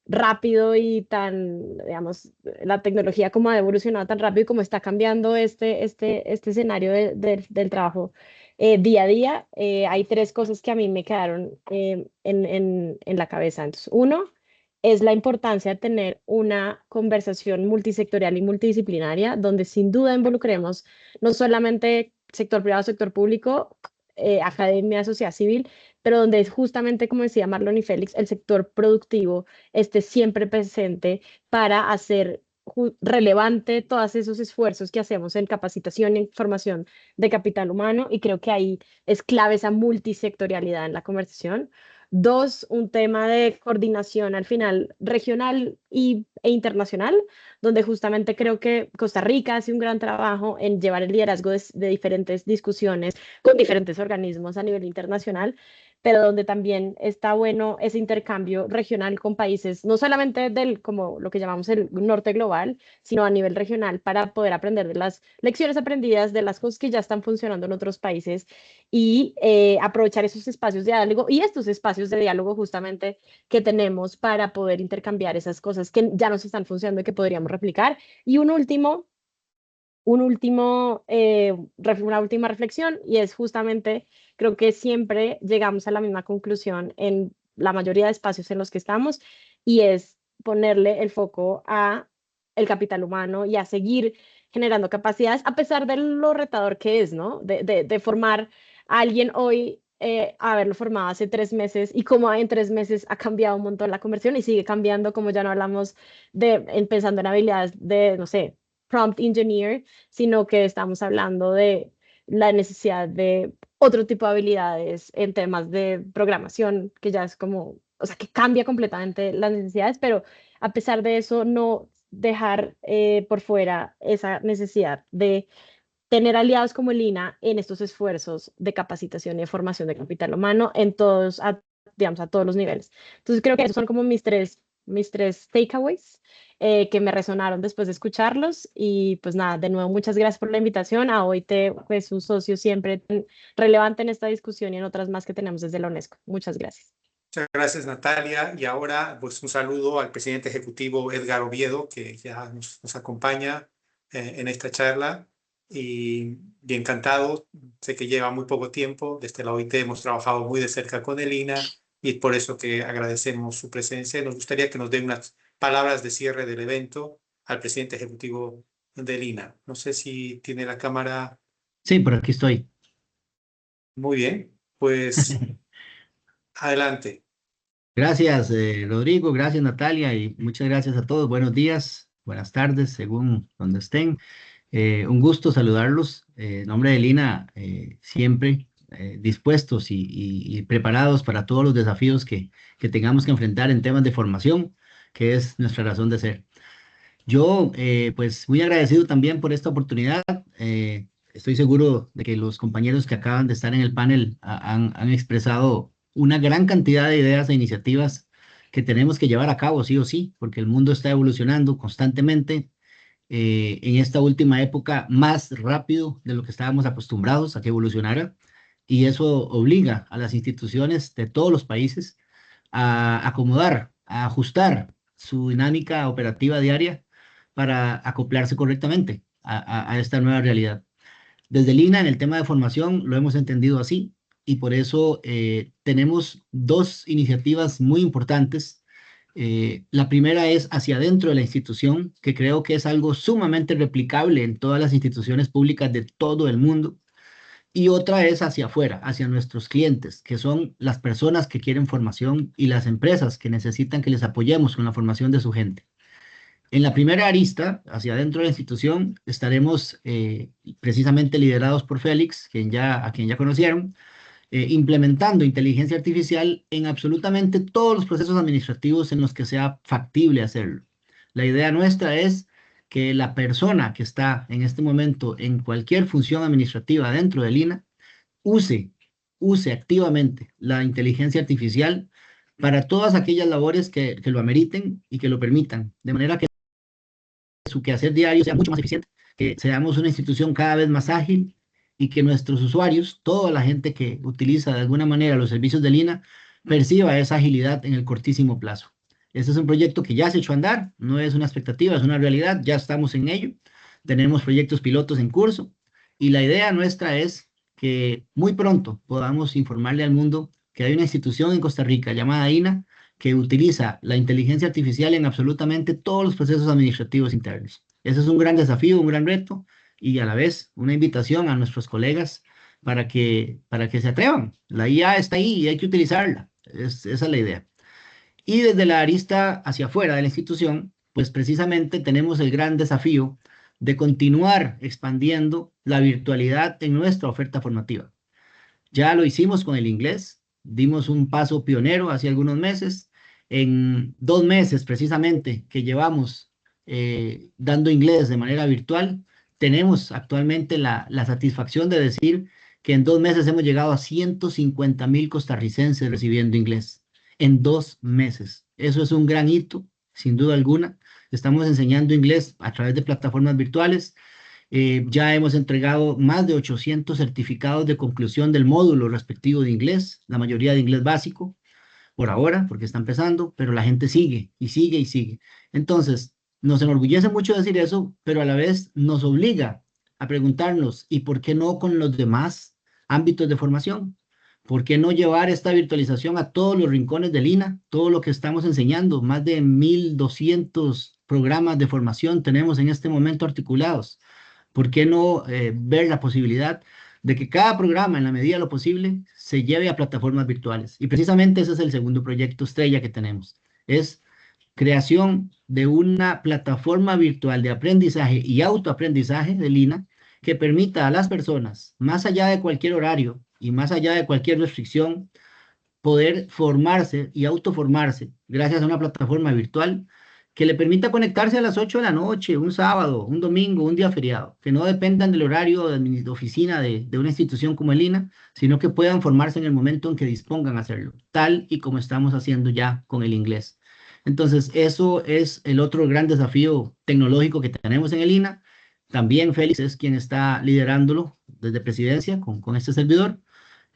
rápido y tan, digamos, la tecnología como ha evolucionado tan rápido y como está cambiando este escenario del trabajo día a día, hay tres cosas que a mí me quedaron en la cabeza. Entonces, uno es la importancia de tener una conversación multisectorial y multidisciplinaria donde sin duda involucremos no solamente sector privado, sector público, academia, sociedad civil, pero donde es justamente, como decía Marlon y Félix, el sector productivo esté siempre presente para hacer relevante todos esos esfuerzos que hacemos en capacitación y formación de capital humano y creo que ahí es clave esa multisectorialidad en la conversación. Dos, un tema de coordinación al final regional e internacional, donde justamente creo que Costa Rica hace un gran trabajo en llevar el liderazgo de diferentes discusiones con diferentes organismos a nivel internacional, pero donde también está bueno ese intercambio regional con países, no solamente del, como lo que llamamos el norte global, sino a nivel regional para poder aprender de las lecciones aprendidas, de las cosas que ya están funcionando en otros países y aprovechar esos espacios de diálogo y estos espacios de diálogo justamente que tenemos para poder intercambiar esas cosas que ya nos están funcionando y que podríamos replicar. Y una última reflexión y es justamente, creo que siempre llegamos a la misma conclusión en la mayoría de espacios en los que estamos y es ponerle el foco a el capital humano y a seguir generando capacidades a pesar de lo retador que es, ¿no? De formar a alguien hoy, haberlo formado hace 3 meses y como en 3 meses ha cambiado un montón la conversión y sigue cambiando, como ya no hablamos pensando en habilidades de, no sé, prompt engineer, sino que estamos hablando de la necesidad de otro tipo de habilidades en temas de programación, que ya es como, o sea, que cambia completamente las necesidades, pero a pesar de eso, no dejar por fuera esa necesidad de tener aliados como el INA en estos esfuerzos de capacitación y de formación de capital humano en todos, digamos, a todos los niveles. Entonces creo que esos son como mis tres takeaways que me resonaron después de escucharlos y pues nada, de nuevo muchas gracias por la invitación a OIT, pues un socio siempre relevante en esta discusión y en otras más que tenemos desde la UNESCO. Muchas gracias. Muchas gracias, Natalia. Y ahora, pues un saludo al presidente ejecutivo Edgar Oviedo, que ya nos acompaña en esta charla. Y encantado, sé que lleva muy poco tiempo. Desde la OIT hemos trabajado muy de cerca con el INA y es por eso que agradecemos su presencia. Nos gustaría que nos dé unas palabras de cierre del evento al presidente ejecutivo del INA. No sé si tiene la cámara. Sí, por aquí estoy. Muy bien, pues adelante. Gracias, Rodrigo, gracias, Natalia, y muchas gracias a todos. Buenos días, buenas tardes, según donde estén. Un gusto saludarlos. En nombre de Lina, siempre dispuestos y preparados para todos los desafíos que tengamos que enfrentar en temas de formación, que es nuestra razón de ser. Yo, pues, muy agradecido también por esta oportunidad. Estoy seguro de que los compañeros que acaban de estar en el panel han expresado una gran cantidad de ideas e iniciativas que tenemos que llevar a cabo, sí o sí, porque el mundo está evolucionando constantemente. En esta última época, más rápido de lo que estábamos acostumbrados a que evolucionara, y eso obliga a las instituciones de todos los países a acomodar, a ajustar su dinámica operativa diaria para acoplarse correctamente a esta nueva realidad. Desde el INA, en el tema de formación, lo hemos entendido así y por eso tenemos dos iniciativas muy importantes. La primera es hacia adentro de la institución, que creo que es algo sumamente replicable en todas las instituciones públicas de todo el mundo, y otra es hacia afuera, hacia nuestros clientes, que son las personas que quieren formación y las empresas que necesitan que les apoyemos con la formación de su gente. En la primera arista, hacia adentro de la institución, estaremos precisamente liderados por Félix, a quien ya conocieron, implementando inteligencia artificial en absolutamente todos los procesos administrativos en los que sea factible hacerlo. La idea nuestra es que la persona que está en este momento en cualquier función administrativa dentro del INA use, use activamente la inteligencia artificial para todas aquellas labores que lo ameriten y que lo permitan, de manera que su quehacer diario sea mucho más eficiente, que seamos una institución cada vez más ágil y que nuestros usuarios, toda la gente que utiliza de alguna manera los servicios de Lina, perciba esa agilidad en el cortísimo plazo. Este es un proyecto que ya se echó a andar, no es una expectativa, es una realidad, ya estamos en ello, tenemos proyectos pilotos en curso y la idea nuestra es que muy pronto podamos informarle al mundo que hay una institución en Costa Rica llamada INA que utiliza la inteligencia artificial en absolutamente todos los procesos administrativos internos. Ese es un gran desafío, un gran reto y a la vez una invitación a nuestros colegas para que se atrevan. La IA está ahí y hay que utilizarla. Esa es la idea. Y desde la arista hacia afuera de la institución, pues precisamente tenemos el gran desafío de continuar expandiendo la virtualidad en nuestra oferta formativa. Ya lo hicimos con el inglés, dimos un paso pionero hace algunos meses. En 2 meses precisamente que llevamos dando inglés de manera virtual, tenemos actualmente la satisfacción de decir que en 2 meses hemos llegado a 150,000 costarricenses recibiendo inglés. En 2 meses. Eso es un gran hito, sin duda alguna. Estamos enseñando inglés a través de plataformas virtuales. Ya hemos entregado más de 800 certificados de conclusión del módulo respectivo de inglés, la mayoría de inglés básico, por ahora, porque está empezando, pero la gente sigue y sigue y sigue. Entonces, nos enorgullece mucho decir eso, pero a la vez nos obliga a preguntarnos, ¿y por qué no con los demás ámbitos de formación? ¿Por qué no llevar esta virtualización a todos los rincones del INA? Todo lo que estamos enseñando, más de 1,200 programas de formación tenemos en este momento articulados. ¿Por qué no ver la posibilidad de que cada programa, en la medida de lo posible, se lleve a plataformas virtuales? Y precisamente ese es el segundo proyecto estrella que tenemos. Es creación de una plataforma virtual de aprendizaje y autoaprendizaje de Lina que permita a las personas, más allá de cualquier horario y más allá de cualquier restricción, poder formarse y autoformarse gracias a una plataforma virtual que le permita conectarse a las 8 de la noche, un sábado, un domingo, un día feriado, que no dependan del horario de oficina de una institución como el INA, sino que puedan formarse en el momento en que dispongan a hacerlo, tal y como estamos haciendo ya con el inglés. Entonces, eso es el otro gran desafío tecnológico que tenemos en el INA. También Félix es quien está liderándolo desde presidencia con este servidor.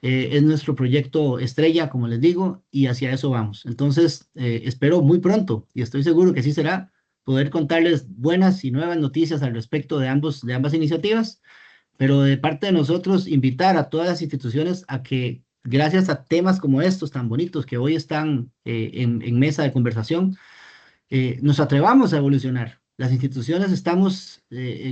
Es nuestro proyecto estrella, como les digo, y hacia eso vamos. Entonces, espero muy pronto, y estoy seguro que sí será, poder contarles buenas y nuevas noticias al respecto de ambas iniciativas, pero de parte de nosotros, invitar a todas las instituciones a que, gracias a temas como estos tan bonitos que hoy están en mesa de conversación, nos atrevamos a evolucionar. Las instituciones estamos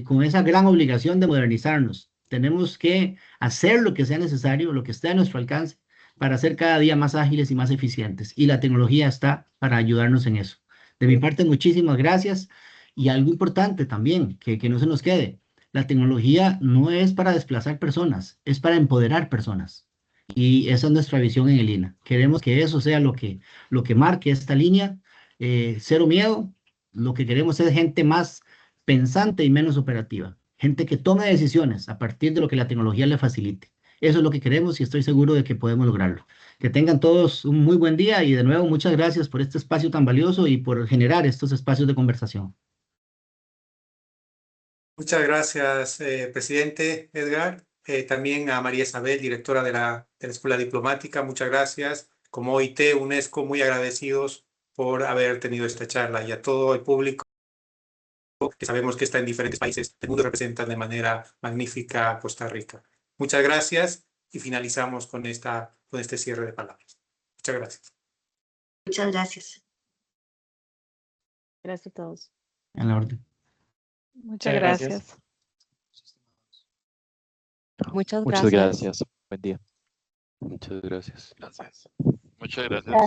con esa gran obligación de modernizarnos. Tenemos que hacer lo que sea necesario, lo que esté a nuestro alcance, para ser cada día más ágiles y más eficientes. Y la tecnología está para ayudarnos en eso. De mi parte, muchísimas gracias. Y algo importante también, que no se nos quede. La tecnología no es para desplazar personas, es para empoderar personas. Y esa es nuestra visión en el INA. Queremos que eso sea lo que marque esta línea. Cero miedo. Lo que queremos es gente más pensante y menos operativa. Gente que tome decisiones a partir de lo que la tecnología le facilite. Eso es lo que queremos y estoy seguro de que podemos lograrlo. Que tengan todos un muy buen día y de nuevo muchas gracias por este espacio tan valioso y por generar estos espacios de conversación. Muchas gracias, presidente Edgar. También a María Isabel, directora de la Escuela Diplomática, muchas gracias. Como OIT, UNESCO, muy agradecidos por haber tenido esta charla y a todo el público que sabemos que está en diferentes países del mundo, representan de manera magnífica a Costa Rica. Muchas gracias y finalizamos con este cierre de palabras. Muchas gracias. Muchas gracias. Gracias a todos. En la orden. Muchas Muchas gracias. gracias. Muchas Muchas gracias. gracias. Buen día. Muchas gracias. Gracias. Muchas gracias.